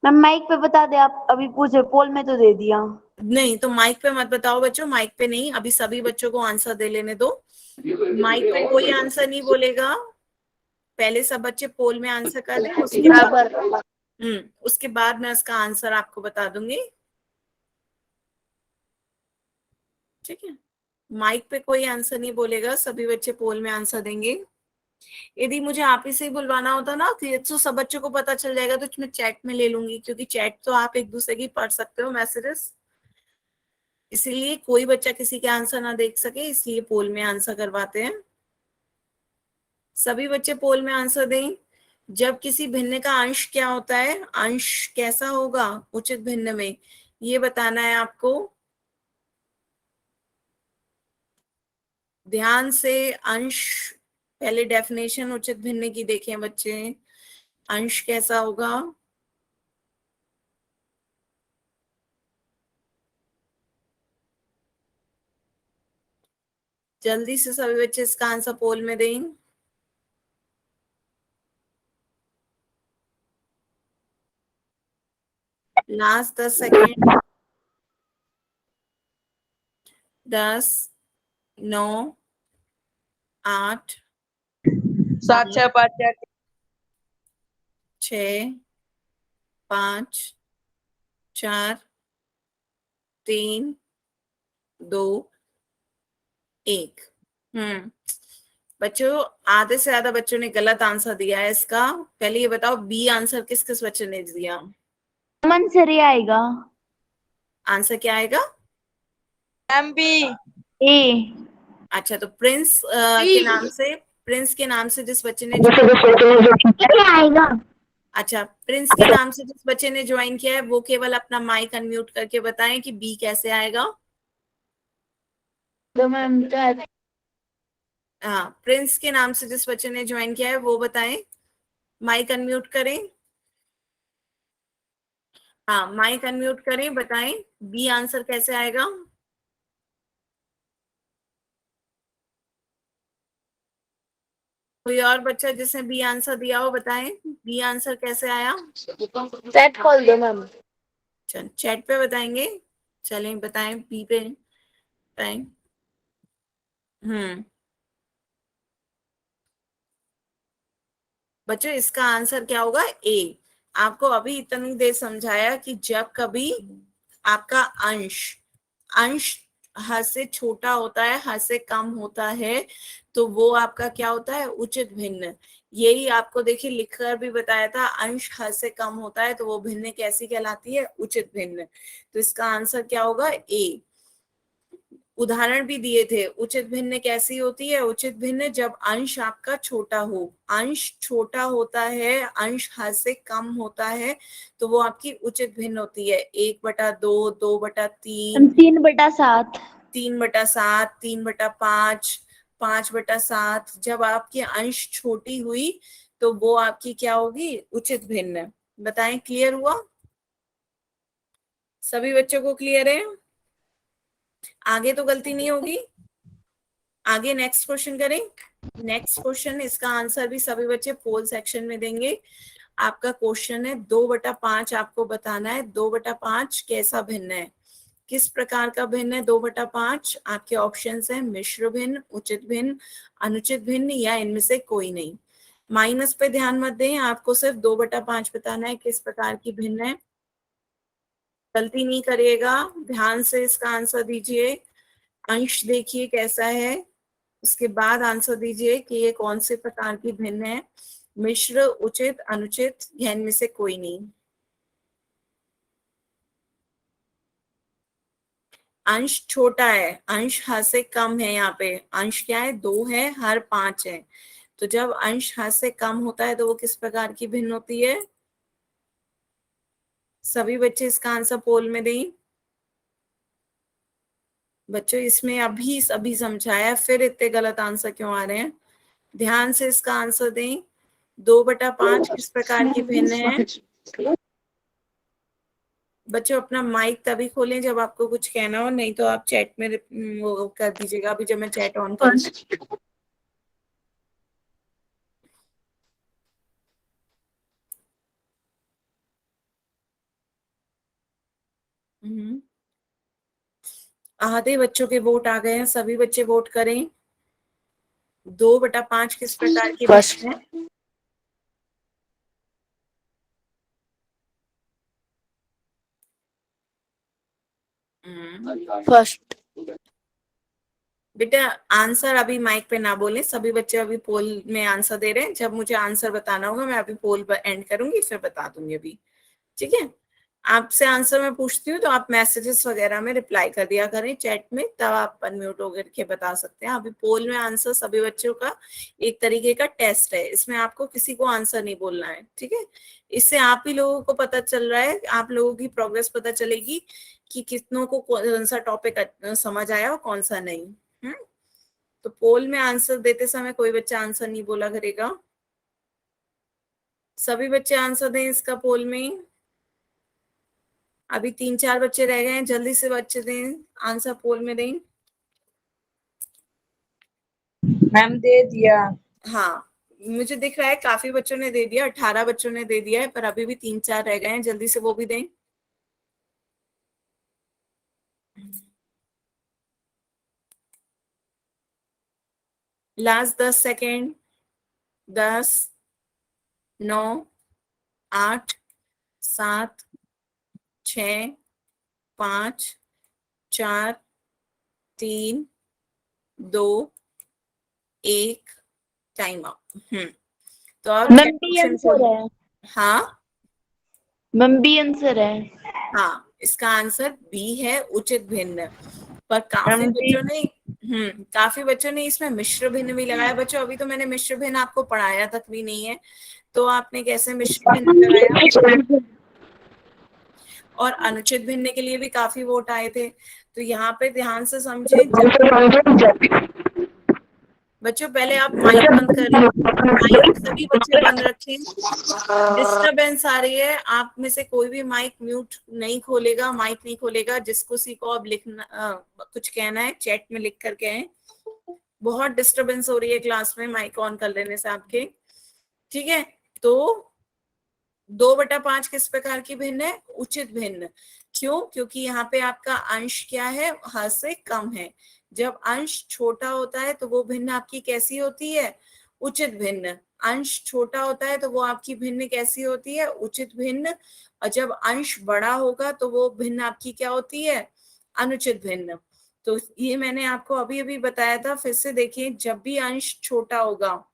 मैम, माइक पे बता दे, आप अभी पूछे, पोल में तो दे दिया। नहीं, तो माइक पे मत बताओ बच्चों, माइक पे नहीं, अभी सभी बच्चों को आंसर दे लेने दो। माइक पे कोई आंसर नहीं बोलेगा, पहले सब बच्चे पोल में आंसर कर दें, उसके बाद मैं उसका आंसर आपको बता दूंगी, ठीक है। माइक पे कोई आंसर नहीं बोलेगा, सभी बच्चे पोल में आंसर देंगे। यदि मुझे आप ही से ही बुलवाना होता ना तो सब बच्चों को पता चल जाएगा, तो मैं चैट में ले लूंगी, क्योंकि चैट तो आप एक दूसरे की पढ़ सकते हो मैसेजेस, इसीलिए कोई बच्चा किसी के आंसर ना देख सके, इसलिए पोल में आंसर करवाते हैं। सभी बच्चे पोल में आंसर दें। जब किसी भिन्न का अंश क्या होता है, अंश कैसा होगा उचित भिन्न में, ये बताना है आपको। ध्यान से अंश, पहले डेफिनेशन उचित भिन्न की देखें बच्चे, अंश कैसा होगा। जल्दी से सभी बच्चे इसका आंसर पोल में दें। Last 10 second. 10, 9, 8, 7 6 5 4 6, 5, 4, 3, 2, 1। बच्चों आधे से ज्यादा बच्चों ने गलत आंसर दिया है इसका। पहले ये बताओ बी आंसर किस किस बच्चे ने दिया। मन से रे आएगा। आंसर क्या आएगा, एम बी ए। अच्छा तो प्रिंस के नाम से जिस बच्चे ने आएगा। अच्छा प्रिंस के नाम से जिस बच्चे ने ज्वाइन किया है वो केवल अपना माइक अनम्यूट करके बताएं कि बी कैसे आएगा। तो मैम हाँ, प्रिंस के नाम से जिस बच्चे ने ज्वाइन किया है वो बताएं, माइक अनम्यूट करें। हाँ माइक अनम्यूट करें, बताएं बी आंसर कैसे आएगा। कोई और बच्चा जिसने बी आंसर दिया हो बताएं बी आंसर कैसे आया। सेट खोल दो मैम। चैट पे बताएंगे, चलें बताएं बी पे बताएं। बच्चों इसका आंसर क्या होगा, ए। आपको अभी इतनी देर समझाया कि जब कभी आपका अंश अंश हद से छोटा होता है, हद से कम होता है, तो वो आपका क्या होता है, उचित भिन्न। यही आपको देखिए लिखकर भी बताया था, अंश हद से कम होता है तो वो भिन्न कैसी कहलाती है, उचित भिन्न। तो इसका आंसर क्या होगा, ए। उदाहरण भी दिए थे, उचित भिन्न कैसी होती है, उचित भिन्न जब अंश आपका छोटा हो, अंश छोटा होता है, अंश हद से कम होता है, तो वो आपकी उचित भिन्न होती है। 1/2, 2/3, 3/7, 3/7, 3/5, 5/7। जब आपकी अंश छोटी हुई तो वो आपकी क्या होगी, उचित भिन्न। बताएं क्लियर हुआ, सभी बच्चों को क्लियर है, आगे तो गलती नहीं होगी। आगे नेक्स्ट क्वेश्चन करें। नेक्स्ट क्वेश्चन, इसका आंसर भी सभी बच्चे पोल सेक्शन में देंगे। आपका क्वेश्चन है 2/5 आपको बताना है, 2/5 कैसा भिन्न है, किस प्रकार का भिन्न है 2/5। आपके ऑप्शंस हैं मिश्र भिन्न, उचित भिन्न, अनुचित भिन्न, या इनमें से कोई नहीं। माइनस पे ध्यान मत दें, आपको सिर्फ 2/5 बताना है किस प्रकार की भिन्न है। गलती नहीं करिएगा, ध्यान से इसका आंसर दीजिए। अंश देखिए कैसा है, उसके बाद आंसर दीजिए कि ये कौन से प्रकार की भिन्न है। मिश्र, उचित, अनुचित, या इनमें से कोई नहीं। अंश छोटा है, अंश हर से कम है। यहाँ पे अंश क्या है, 2 है, हर 5 है। तो जब अंश हर से कम होता है तो वो किस प्रकार की भिन्न होती है? सभी बच्चे इसका आंसर पोल में दें। बच्चों इसमें अभी सभी समझाया, फिर इतने गलत आंसर क्यों आ रहे हैं? ध्यान से इसका आंसर दें। 2/5 किस प्रकार की भिन्न है? बच्चों अपना माइक तभी खोलें जब आपको कुछ कहना हो, नहीं तो आप चैट में वो कर दीजिएगा। अभी जब मैं चैट ऑन करूँ। आधे बच्चों के वोट आ गए हैं, सभी बच्चे वोट करें। 2/5 किस प्रकार की भिन्न है? फर्स्ट। बेटा आंसर अभी माइक पे ना बोले, सभी बच्चे अभी पोल में आंसर दे रहे हैं। जब मुझे आंसर बताना होगा मैं अभी पोल एंड करूंगी, फिर बता दूंगी अभी। ठीक है, आपसे आंसर मैं पूछती हूँ तो आप मैसेजेस वगैरह में रिप्लाई कर दिया करें चैट में, तब आप अनम्यूट होकर के बता सकते हैं। अभी पोल में आंसर सभी बच्चों का एक तरीके का टेस्ट है, इसमें आपको किसी को आंसर नहीं बोलना है। ठीक है, इससे आप ही लोगों को पता चल रहा है, आप लोगों की प्रोग्रेस पता चलेगी कि कितनों को कौन सा टॉपिक समझ आया और कौन सा नहीं। तो पोल में आंसर देते समय कोई बच्चा आंसर नहीं बोला करेगा। सभी बच्चे आंसर दें इसका पोल में। अभी 3-4 बच्चे रह गए हैं, जल्दी से बच्चे दें आंसर, पोल में दें। मैम दे दिया। हाँ मुझे दिख रहा है काफी बच्चों ने दे दिया, 18 बच्चों ने दे दिया है, पर अभी भी 3-4 रह गए हैं, जल्दी से वो भी दें। Last 10 second. 10, 9, 8, 7, 6, 5, 4, 3, 2, 1, time out. तो अब मैम बी आंसर है। हाँ मैम बी आंसर है। हाँ, इसका आंसर बी है, उचित भिन्न। पर काफी बच्चों ने इसमें मिश्र भिन्न भी लगाया। बच्चों अभी तो मैंने मिश्र भिन्न आपको पढ़ाया तक भी नहीं है, तो आपने कैसे मिश्र भिन्न लगाया? और अनुचित भिन्न के लिए भी काफी वोट आए थे। तो यहाँ पे ध्यान से समझे। बच्चों पहले आप माइक बंद कर लें, माइक सभी बच्चे बंद रखें। डिस्टरबेंस आ रही है, आप में से कोई भी माइक म्यूट नहीं खोलेगा, माइक नहीं खोलेगा। जिसको सी को अब लिखना कुछ कहना है चैट में लिख करके आए। बहुत डिस्टरबेंस हो रही है क्लास में माइक ऑन कर लेने से आपके। ठीक है, तो 2/5 किस प्रकार की भिन्न है? उचित भिन्न। क्यों? क्योंकि यहाँ पे आपका अंश क्या है, हर से कम है। जब अंश छोटा होता है तो वो भिन्न आपकी कैसी होती है? उचित भिन्न। अंश छोटा होता है तो वो आपकी भिन्न कैसी होती है? उचित भिन्न। और जब अंश बड़ा होगा तो वो भिन्न आपकी क्या होती है? अनुचित भिन्न। तो ये मैंने आपको अभी अभी बताया था, फिर से देखिए। जब भी अंश छोटा होगा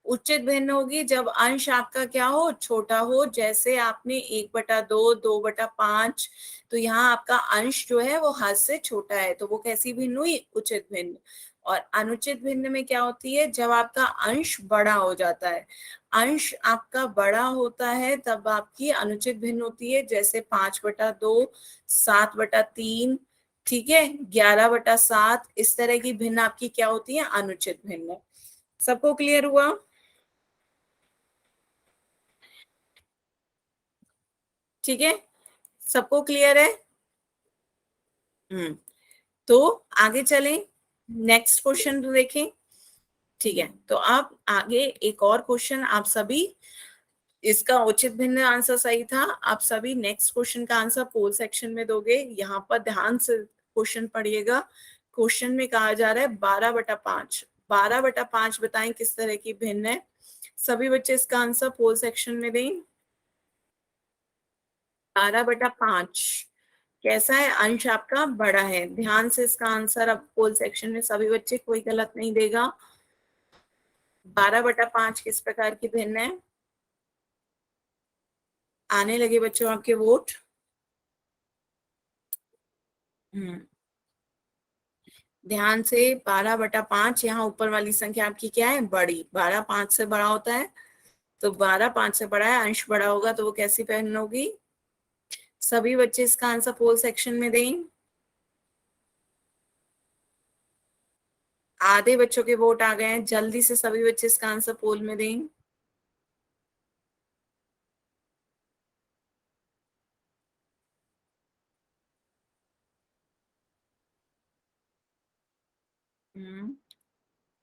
उचित भिन्न होगी, जब अंश आपका क्या हो? छोटा हो। जैसे आपने 1/2, 2/5, तो यहाँ आपका अंश जो है वो हद से छोटा है, तो वो कैसी भिन्न हुई? उचित भिन्न। और अनुचित भिन्न में क्या होती है? जब आपका अंश बड़ा हो जाता है। अंश आपका बड़ा होता है तब आपकी अनुचित भिन्न होती है। जैसे 5/2, 7/3, ठीक है, 11/7, इस तरह की भिन्न आपकी क्या होती है? अनुचित भिन्न। सबको क्लियर हुआ? ठीक है, सबको क्लियर है? तो आगे चलें, नेक्स्ट क्वेश्चन देखें। ठीक है, तो आप आगे एक और क्वेश्चन, आप सभी इसका उचित भिन्न आंसर सही था। आप सभी नेक्स्ट क्वेश्चन का आंसर पोल सेक्शन में दोगे। यहाँ पर ध्यान से क्वेश्चन पढ़िएगा। क्वेश्चन में कहा जा रहा है 12/5। 12/5 बताएं किस तरह की भिन्न है। सभी बच्चे इसका आंसर पोल सेक्शन में दें। 12/5 कैसा है? अंश आपका बड़ा है। ध्यान से इसका आंसर अब पोल सेक्शन में सभी बच्चे, कोई गलत नहीं देगा। 12/5 किस प्रकार की भिन्न है? आने लगे बच्चों आपके वोट। ध्यान से, 12/5 यहाँ ऊपर वाली संख्या आपकी क्या है? बड़ी। 12 5 से बड़ा होता है, तो 12 5 से बड़ा है, अंश बड़ा होगा, तो वो कैसी भिन्न होगी? सभी बच्चे इसका आंसर पोल सेक्शन में दें। आधे बच्चों के वोट आ गए हैं, जल्दी से सभी बच्चे इसका आंसर पोल में दें।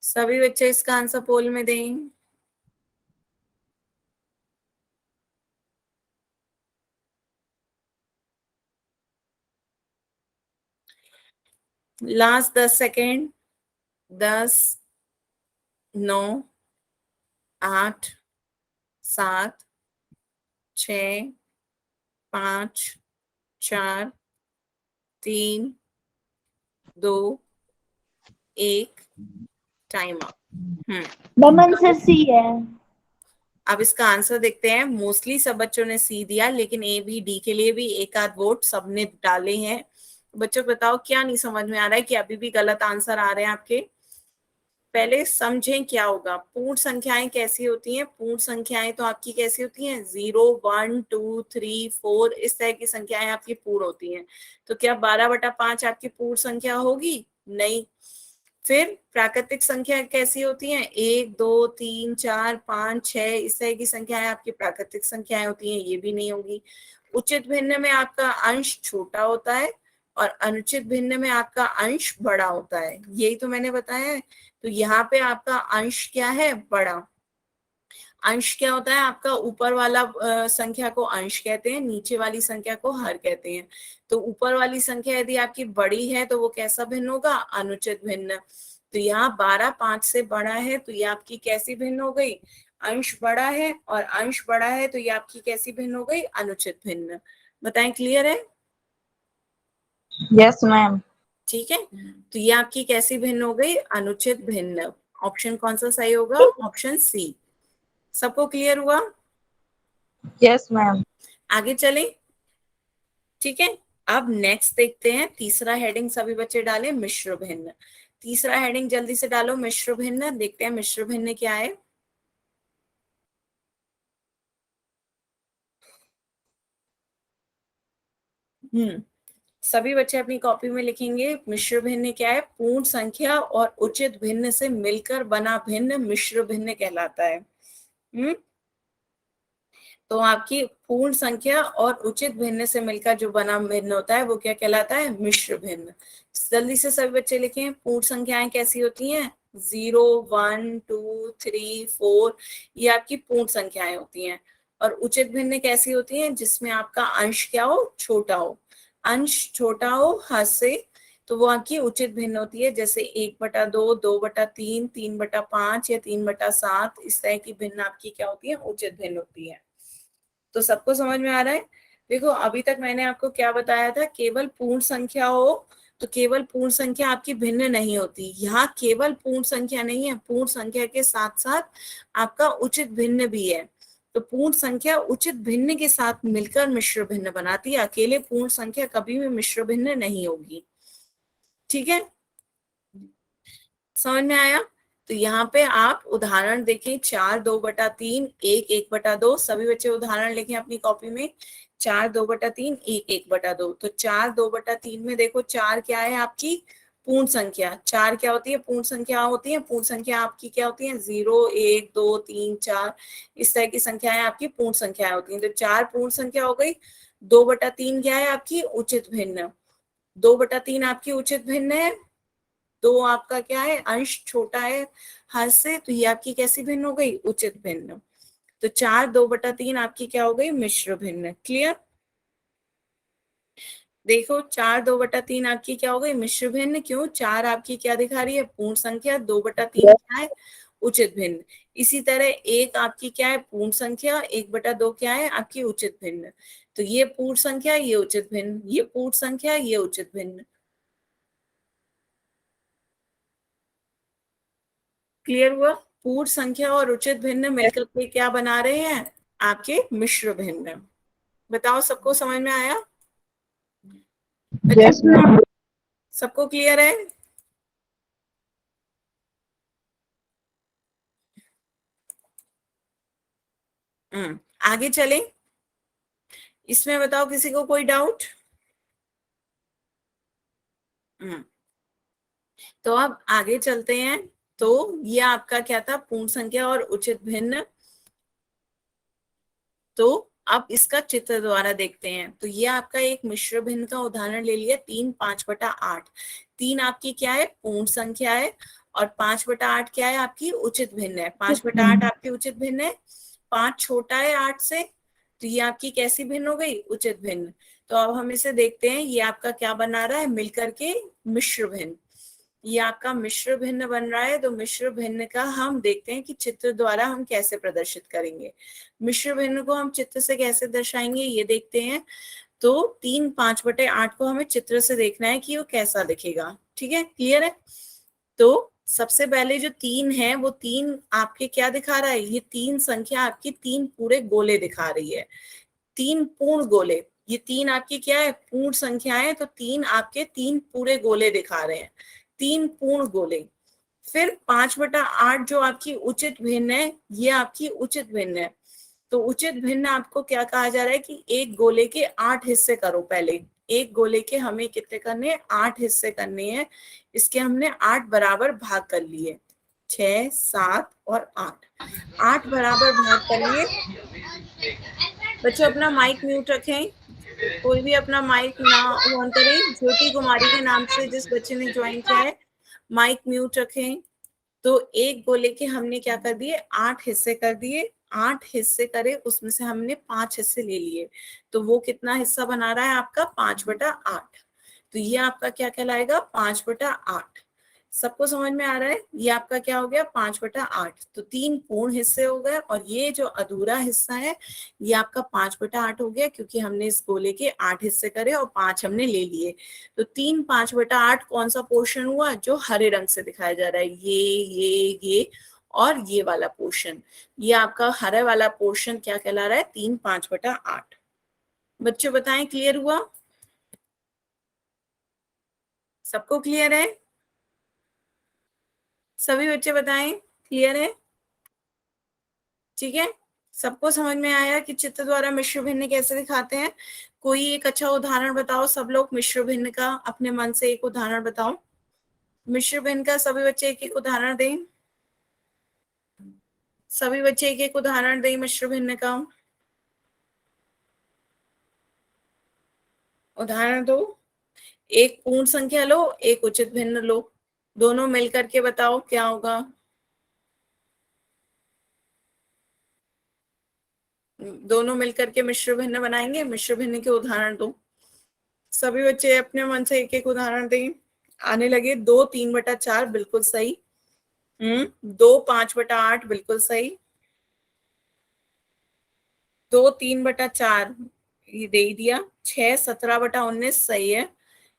सभी बच्चे इसका आंसर पोल में दें। Last 10 second. 10, 9, 8, 7, 6, 5, 4, 3, 2, 1, time up. Answer C है। अब इसका आंसर देखते हैं। मोस्टली सब बच्चों ने सी दिया, लेकिन ए बी डी के लिए भी एक आध वोट सबने डाले हैं। बच्चों बताओ क्या नहीं समझ में आ रहा है कि अभी भी गलत आंसर आ रहे हैं आपके? पहले समझें क्या होगा। पूर्ण संख्याएं कैसी होती हैं? पूर्ण संख्याएं तो आपकी कैसी होती हैं? 0, 1, 2, 3, 4 इस तरह की संख्याएं आपकी पूर्ण होती हैं। तो क्या 12/5 आपकी पूर्ण संख्या होगी? नहीं। फिर प्राकृतिक संख्या कैसी होती हैं? 1, 2, 3, 4, 5, 6 इस तरह की संख्याएं आपकी प्राकृतिक संख्याएं होती हैं, ये भी नहीं होगी। उचित भिन्न में आपका अंश छोटा होता है और अनुचित भिन्न में आपका अंश बड़ा होता है, यही तो मैंने बताया है। तो यहाँ पे आपका अंश क्या है? बड़ा। अंश क्या होता है आपका? ऊपर वाला संख्या को अंश कहते हैं, नीचे वाली संख्या को हर कहते हैं। तो ऊपर वाली संख्या यदि आपकी बड़ी है तो वो कैसा भिन्न होगा? अनुचित भिन्न। तो यहाँ 12 5 से बड़ा है, तो ये आपकी कैसी भिन्न हो गई? अंश बड़ा है, और अंश बड़ा है तो ये आपकी कैसी भिन्न हो गई? अनुचित भिन्न। बताएं, क्लियर है? Yes ma'am. ठीक है, तो ये आपकी कैसी भिन्न हो गई? अनुचित भिन्न। ऑप्शन कौन सा सही होगा? Option C. सबको क्लियर हुआ? Yes ma'am. आगे चले। ठीक है, अब नेक्स्ट देखते हैं। तीसरा हेडिंग सभी बच्चे डालें, मिश्र भिन्न। तीसरा हेडिंग जल्दी से डालो, मिश्र भिन्न। देखते हैं मिश्र भिन्न क्या है। सभी बच्चे अपनी कॉपी में लिखेंगे मिश्र भिन्न क्या है। पूर्ण संख्या और उचित भिन्न से मिलकर बना भिन्न मिश्र भिन्न कहलाता है। तो आपकी पूर्ण संख्या और उचित भिन्न से मिलकर जो बना भिन्न होता है वो क्या कहलाता है? मिश्र भिन्न। जल्दी से सभी बच्चे लिखें। पूर्ण संख्याएं कैसी होती हैं? 0, 1, 2, 3, 4 ये आपकी पूर्ण संख्याएं होती हैं। और उचित भिन्न कैसी होती हैं? जिसमें आपका अंश क्या हो? छोटा हो। अंश छोटा हो हद से, तो वो आपकी उचित भिन्न होती है। जैसे 1/2, 2/3, 3/5 या 3/7 इस तरह की भिन्न आपकी क्या होती है? उचित भिन्न होती है। तो सबको समझ में आ रहा है? देखो अभी तक मैंने आपको क्या बताया था, केवल पूर्ण संख्या हो तो केवल पूर्ण संख्या आपकी भिन्न नहीं होती। यहाँ केवल पूर्ण संख्या नहीं है, पूर्ण संख्या के साथ साथ आपका उचित भिन्न भी है। तो पूर्ण संख्या उचित भिन्न के साथ मिलकर मिश्र भिन्न बनाती है। अकेले पूर्ण संख्या कभी भी मिश्र भिन्न नहीं होगी। ठीक है, समझ में आया? तो यहाँ पे आप उदाहरण देखें। 4 2/3, 1 1/2। सभी बच्चे उदाहरण लिखें अपनी कॉपी में। 4 2/3, 1 1/2। तो 4 2/3 में देखो 4 क्या है आपकी? पूर्ण संख्या। 4 क्या होती है? पूर्ण संख्या होती है। पूर्ण संख्या आपकी क्या होती है? 0 1 2 3 4 इस तरह की संख्याएं आपकी पूर्ण संख्याएं होती हैं। तो 4 पूर्ण संख्या हो गई। 2/3 क्या है आपकी? उचित भिन्न। 2/3 आपकी उचित भिन्न है। 2 आपका क्या है? अंश छोटा है हद से, तो ये आपकी कैसी भिन्न हो गई? उचित भिन्न। तो 4 2/3 आपकी क्या हो गई? मिश्र भिन्न। क्लियर? देखो 4 2/3 आपकी क्या हो गई? मिश्र भिन्न। क्यों? 4 आपकी क्या दिखा रही है? पूर्ण संख्या। 2/3 क्या है? उचित भिन्न। इसी तरह एक आपकी क्या है, पूर्ण संख्या, 1/2 क्या है आपकी उचित भिन्न। तो ये पूर्ण संख्या, ये उचित भिन्न, ये पूर्ण संख्या, ये उचित भिन्न। क्लियर हुआ? पूर्ण संख्या और उचित भिन्न मिलकर के क्या बना रहे हैं, आपके मिश्र भिन्न। बताओ सबको समझ में आया? Yes, ma'am. सबको क्लियर है? आगे चलें। इसमें बताओ किसी को कोई डाउट? तो अब आगे चलते हैं। तो ये आपका क्या था, पूर्ण संख्या और उचित भिन्न। तो अब इसका चित्र द्वारा देखते हैं। तो ये आपका एक मिश्र भिन्न का उदाहरण ले लिया, 3 5/8। 3 आपकी क्या है, पूर्ण संख्या है, और 5/8 क्या है आपकी उचित भिन्न है। 5/8 आपकी उचित भिन्न है। 5 छोटा है 8 से, तो ये आपकी कैसी भिन्न हो गई, उचित भिन्न। तो अब हम इसे देखते हैं, ये आपका क्या बना रहा है, मिलकर के मिश्र भिन्न। ये आपका मिश्र भिन्न बन रहा है। तो मिश्र भिन्न का हम देखते हैं कि चित्र द्वारा हम कैसे प्रदर्शित करेंगे। मिश्र भिन्न को हम चित्र से कैसे दर्शाएंगे, ये देखते हैं। तो 3 5/8 को हमें चित्र से देखना है कि वो कैसा दिखेगा। ठीक है, क्लियर है? तो सबसे पहले जो 3 है, वो 3 आपके क्या दिखा रहा है, ये 3 संख्या आपकी 3 पूरे गोले दिखा रही है। 3 पूर्ण गोले, ये 3 आपकी क्या है, पूर्ण संख्या है। तो 3 आपके 3 पूरे गोले दिखा रहे हैं, 3 पूर्ण गोले। फिर 5/8 जो आपकी उचित भिन्न है, ये आपकी उचित भिन्न है। तो उचित भिन्न आपको क्या कहा जा रहा है कि एक गोले के 8 हिस्से करो। पहले एक गोले के हमें कितने करने हैं, 8 हिस्से करने हैं। इसके हमने 8 बराबर भाग कर लिए, 6 7 और 8, 8 बराबर भाग कर लिए। बच्चों अपना माइक म्यूट रखें, कोई भी अपना माइक ना ऑन करे। ज्योति कुमारी के नाम से जिस बच्चे ने ज्वाइन किया है, माइक म्यूट रखें। तो एक गोले के हमने क्या कर दिए, 8 हिस्से कर दिए। 8 हिस्से करे, उसमें से हमने 5 हिस्से ले लिए। तो वो कितना हिस्सा बना रहा है आपका, 5/8। तो ये आपका क्या कहलाएगा, 5/8। सबको समझ में आ रहा है? ये आपका क्या हो गया, 5/8। तो 3 पूर्ण हिस्से हो गए, और ये जो अधूरा हिस्सा है, ये आपका 5/8 हो गया, क्योंकि हमने इस गोले के 8 हिस्से करे और 5 हमने ले लिए। तो 3 5/8 कौन सा पोर्शन हुआ, जो हरे रंग से दिखाया जा रहा है, ये और ये वाला पोर्शन। ये आपका हरे वाला पोर्शन क्या कहला रहा है, 3 5/8। बच्चों बताएं, क्लियर हुआ? सबको क्लियर है? सभी बच्चे बताएं, क्लियर है? ठीक है, सबको समझ में आया कि चित्र द्वारा मिश्र भिन्न कैसे दिखाते हैं? कोई एक अच्छा उदाहरण बताओ सब लोग मिश्र भिन्न का, अपने मन से एक उदाहरण बताओ मिश्र भिन्न का। सभी बच्चे एक एक उदाहरण दें, सभी बच्चे एक एक उदाहरण दें मिश्र भिन्न का। उदाहरण दो, एक पूर्ण संख्या लो, एक उचित भिन्न लो, दोनों मिलकर के बताओ क्या होगा। दोनों मिलकर के मिश्र भिन्न बनाएंगे। मिश्र भिन्न के उदाहरण दो, सभी बच्चे अपने मन से एक एक उदाहरण दें। आने लगे। 2 3/4 बिल्कुल सही। 2 5/8 बिल्कुल सही। 2 3/4 ये दे ही दिया। 6 17/19 सही है,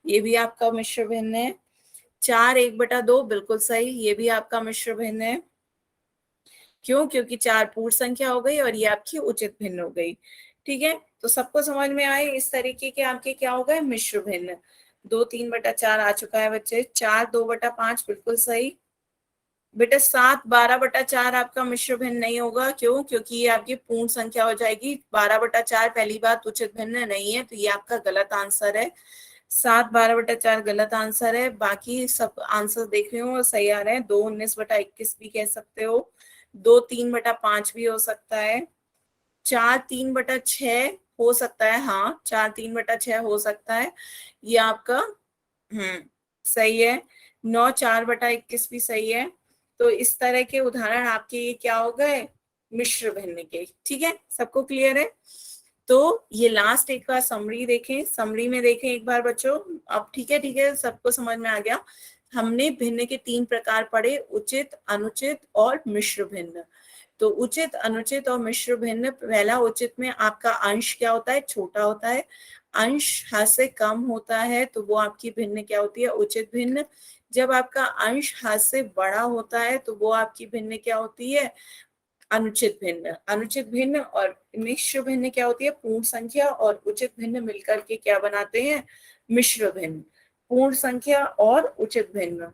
ये भी आपका मिश्र भिन्न है। 4 1/2 बिल्कुल सही, ये भी आपका मिश्र भिन्न है। क्यों? क्योंकि 4 पूर्ण संख्या हो गई और ये आपकी उचित भिन्न हो गई। ठीक है, तो सबको समझ में आए इस तरीके के आपके क्या हो गए, मिश्र भिन्न। 2 3/4 आ चुका है बच्चे। 4 2/5 बिल्कुल सही। बेटा 7 12/4 आपका मिश्र भिन्न नहीं होगा। क्यों? क्योंकि ये आपकी पूर्ण संख्या हो जाएगी। 12/4 पहली बात उचित भिन्न नहीं है, तो ये आपका गलत आंसर है। 7 12/4 गलत आंसर है। बाकी सब आंसर देख रही हूँ सही आ रहे हैं। 2 19/21 भी कह सकते हो, 2 3/5 भी हो सकता है, 4 3/6 हो सकता है। हाँ 4 3/6 हो सकता है, ये आपका सही है। 9 4/21 भी सही है। तो इस तरह के उदाहरण आपके ये क्या हो गए, मिश्र भिन्न के। ठीक है, सबको क्लियर है? तो ये लास्ट एक बार समरी देखें, समरी में देखें एक बार बच्चों। अब ठीक है सबको समझ में आ गया। हमने भिन्न के 3 प्रकार पढ़े, उचित, अनुचित और मिश्र भिन्न। तो उचित, अनुचित और मिश्र भिन्न, पहला उचित में आपका अंश क्या होता है, छोटा होता है। अंश हद से कम होता है तो वो आपकी भिन्न क्या होती है, उचित भिन्न। जब आपका अंश हद से बड़ा होता है तो वो आपकी भिन्न क्या होती है, अनुचित भिन्न। अनुचित भिन्न और मिश्र भिन्न क्या होती है, पूर्ण संख्या और उचित भिन्न मिलकर के क्या बनाते हैं, मिश्र भिन्न। पूर्ण संख्या और उचित भिन्न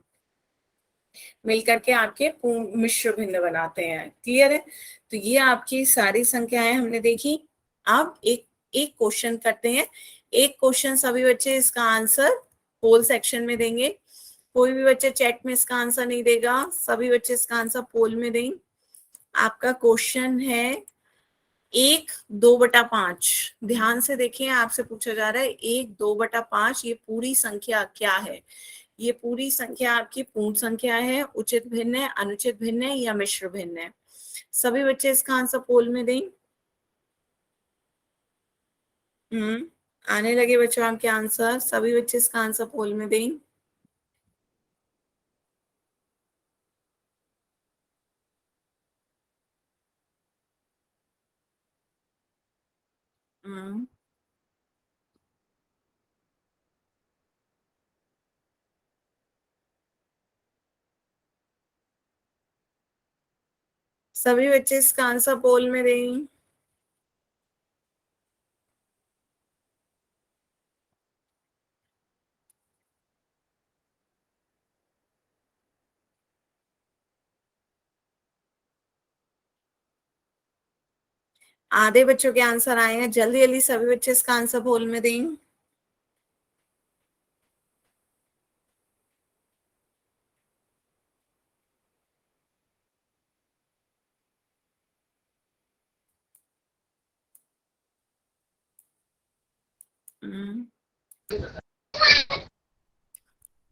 मिलकर के आपके पूर्ण मिश्र भिन्न बनाते हैं। क्लियर है? तो ये आपकी सारी संख्याएं हमने देखी। अब एक एक क्वेश्चन करते हैं। एक क्वेश्चन सभी बच्चे इसका आंसर पोल सेक्शन में देंगे। कोई भी बच्चे चैट में इसका आंसर नहीं देगा, सभी बच्चे इसका आंसर पोल में दें। आपका क्वेश्चन है 1/2/5। ध्यान से देखिए, आपसे पूछा जा रहा है 1/2/5 ये पूरी संख्या क्या है। ये पूरी संख्या आपकी पूर्ण संख्या है, उचित भिन्न है, अनुचित भिन्न है या मिश्र भिन्न है। सभी बच्चे इसका आंसर पोल में दें। आने लगे बच्चों आपके आंसर, सभी बच्चे इसका आंसर पोल में दें। सभी बच्चे इसका आंसर पोल में दें। आधे बच्चों के आंसर आए हैं, जल्दी जल्दी सभी बच्चे इसका आंसर पोल में दें।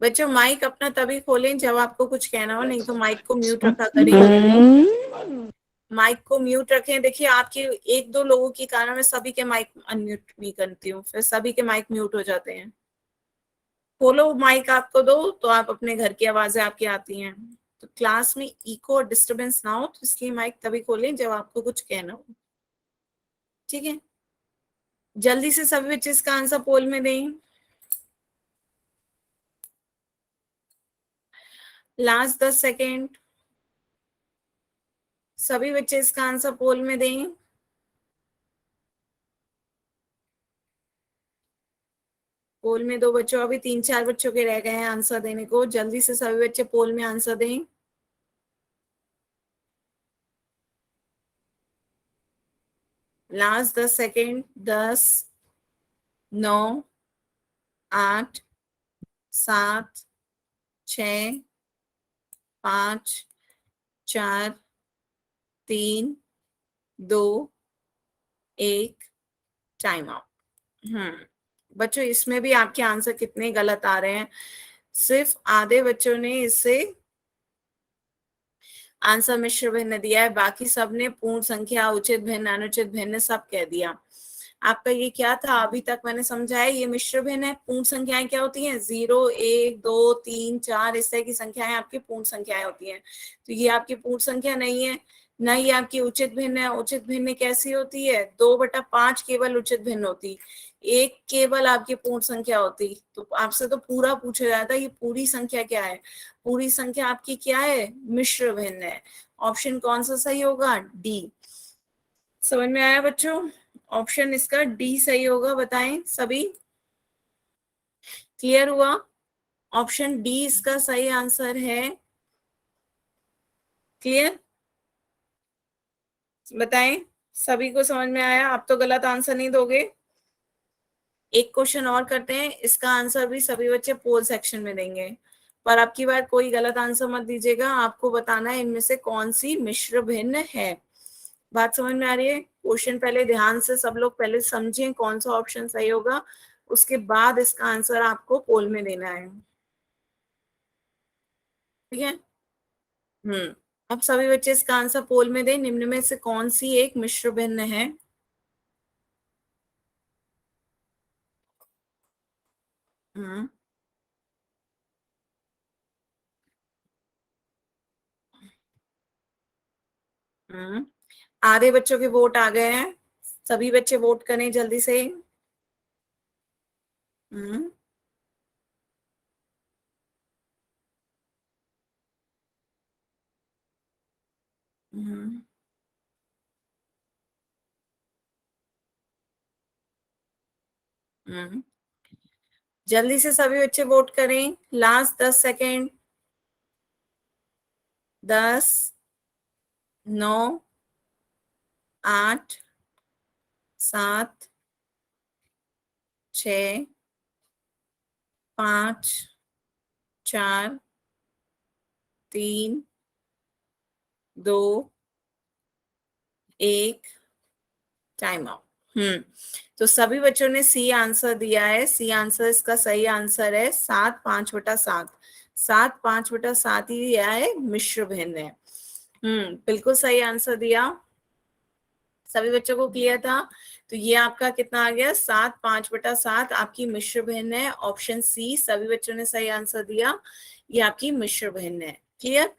बच्चों माइक अपना तभी खोलें जब आपको कुछ कहना हो, नहीं तो माइक को म्यूट रखा करें। माइक को म्यूट रखें। देखिए आपके एक दो लोगों के कारण मैं सभी के माइक अनम्यूट नहीं करती हूँ, फिर सभी के माइक म्यूट हो जाते हैं। खोलो माइक, आपको दो तो आप अपने घर की आवाजें आपकी आती हैं। तो क्लास में इको और डिस्टरबेंस ना हो, तो इसलिए माइक तभी खोलें जब आपको कुछ कहना हो। ठीक है, जल्दी से सभी बच्चे इसका आंसर पोल में दें। लास्ट 10 सेकेंड, सभी बच्चे इसका आंसर पोल में दें। पोल में 2 बच्चों, अभी 3-4 बच्चों के रह गए हैं आंसर देने को। जल्दी से सभी बच्चे पोल में आंसर दें। Last 10 second. 10, 9, 8, 7, 6, 5, 4, 3, 2, 1, time out. बच्चों इसमें भी आपके आंसर कितने गलत आ रहे हैं। सिर्फ आधे बच्चों ने इससे आंसर मिश्र भिन्न दिया है, बाकी सबने पूर्ण संख्या, उचित भिन्न, अनुचित भिन्न सब कह दिया। आपका ये क्या था अभी तक मैंने समझाया, ये मिश्र भिन्न है। पूर्ण संख्याएं क्या होती हैं, 0, 1, 2, 3, 4 इस तरह की संख्याएं आपकी पूर्ण संख्याएं होती हैं। तो ये आपकी पूर्ण संख्या नहीं है, न ही आपकी उचित भिन्न है। उचित भिन्न कैसी होती है, 2/5 केवल उचित भिन्न होती, 1 केवल आपकी पूर्ण संख्या होती। तो आपसे तो पूरा पूछा जाता है ये पूरी संख्या क्या है। पूरी संख्या आपकी क्या है, मिश्र भिन्न है। ऑप्शन कौन सा सही होगा, डी। समझ में आया बच्चों, ऑप्शन इसका डी सही होगा, बताएं सभी। क्लियर हुआ, ऑप्शन डी इसका सही आंसर है। क्लियर, बताएं सभी को समझ में आया। आप तो गलत आंसर नहीं दोगे। एक क्वेश्चन और करते हैं, इसका आंसर भी सभी बच्चे पोल सेक्शन में देंगे, पर अब की बार कोई गलत आंसर मत दीजिएगा। आपको बताना है इनमें से कौन सी मिश्र भिन्न है। बात समझ में आ रही है। क्वेश्चन पहले ध्यान से सब लोग पहले समझें कौन सा ऑप्शन सही होगा, उसके बाद इसका आंसर आपको पोल में देना है। ठीक है। अब सभी बच्चे इसका आंसर पोल में दें। निम्न में से कौन सी एक मिश्र भिन्न है। हम्म आधे बच्चों के वोट आ गए हैं, सभी बच्चे वोट करें जल्दी से। हम्म हम्म हम्म जल्दी से सभी बच्चे वोट करें, लास्ट 10 सेकेंड। 10, 9, 8, 7, 6, 5, 4, 3, 2, 1, time out. तो सभी बच्चों ने सी आंसर दिया है। सी आंसर इसका सही आंसर है। 7 5/7। 7 5/7 ही दिया है, मिश्र भिन्न है। बिल्कुल सही आंसर दिया। सभी बच्चों को क्लियर था? तो ये आपका कितना आ गया? 7 5/7 आपकी मिश्र भिन्न है। ऑप्शन सी, सभी बच्चों ने सही आंसर दिया, ये आपकी मिश्र भिन्न है। क्लियर?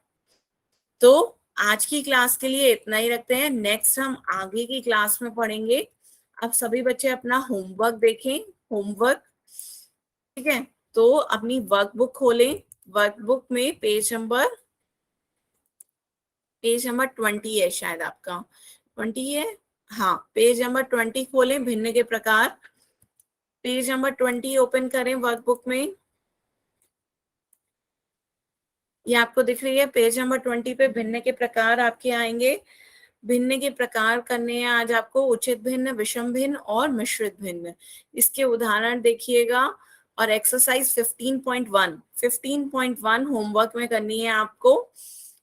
तो आज की क्लास के लिए इतना ही रखते हैं। नेक्स्ट हम आगे की क्लास में पढ़ेंगे। अब सभी बच्चे अपना होमवर्क देखें। होमवर्क, ठीक है? तो अपनी वर्कबुक खोलें। वर्कबुक में पेज नंबर 20 है शायद आपका। 20 है, हाँ। पेज नंबर 20 खोलें, भिन्न के प्रकार। पेज नंबर 20 ओपन करें वर्कबुक में। ये आपको दिख रही है पेज नंबर 20 पे भिन्न के प्रकार आपके आएंगे। भिन्न के प्रकार करने हैं आज आपको, उचित भिन्न, विषम भिन्न और मिश्रित भिन्न। इसके उदाहरण देखिएगा। और एक्सरसाइज 15.1 होमवर्क में करनी है आपको।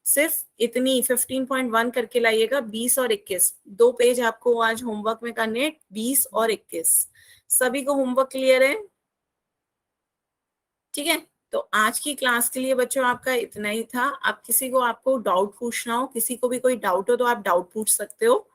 सिर्फ इतनी 15.1 करके लाइएगा। 20 और 21 दो पेज आपको आज होमवर्क में करने हैं, 20 और 21। सभी को होमवर्क क्लियर है? ठीक है। तो आज की क्लास के लिए बच्चों आपका इतना ही था। अब किसी को आपको डाउट पूछना हो, किसी को भी कोई डाउट हो तो आप डाउट पूछ सकते हो।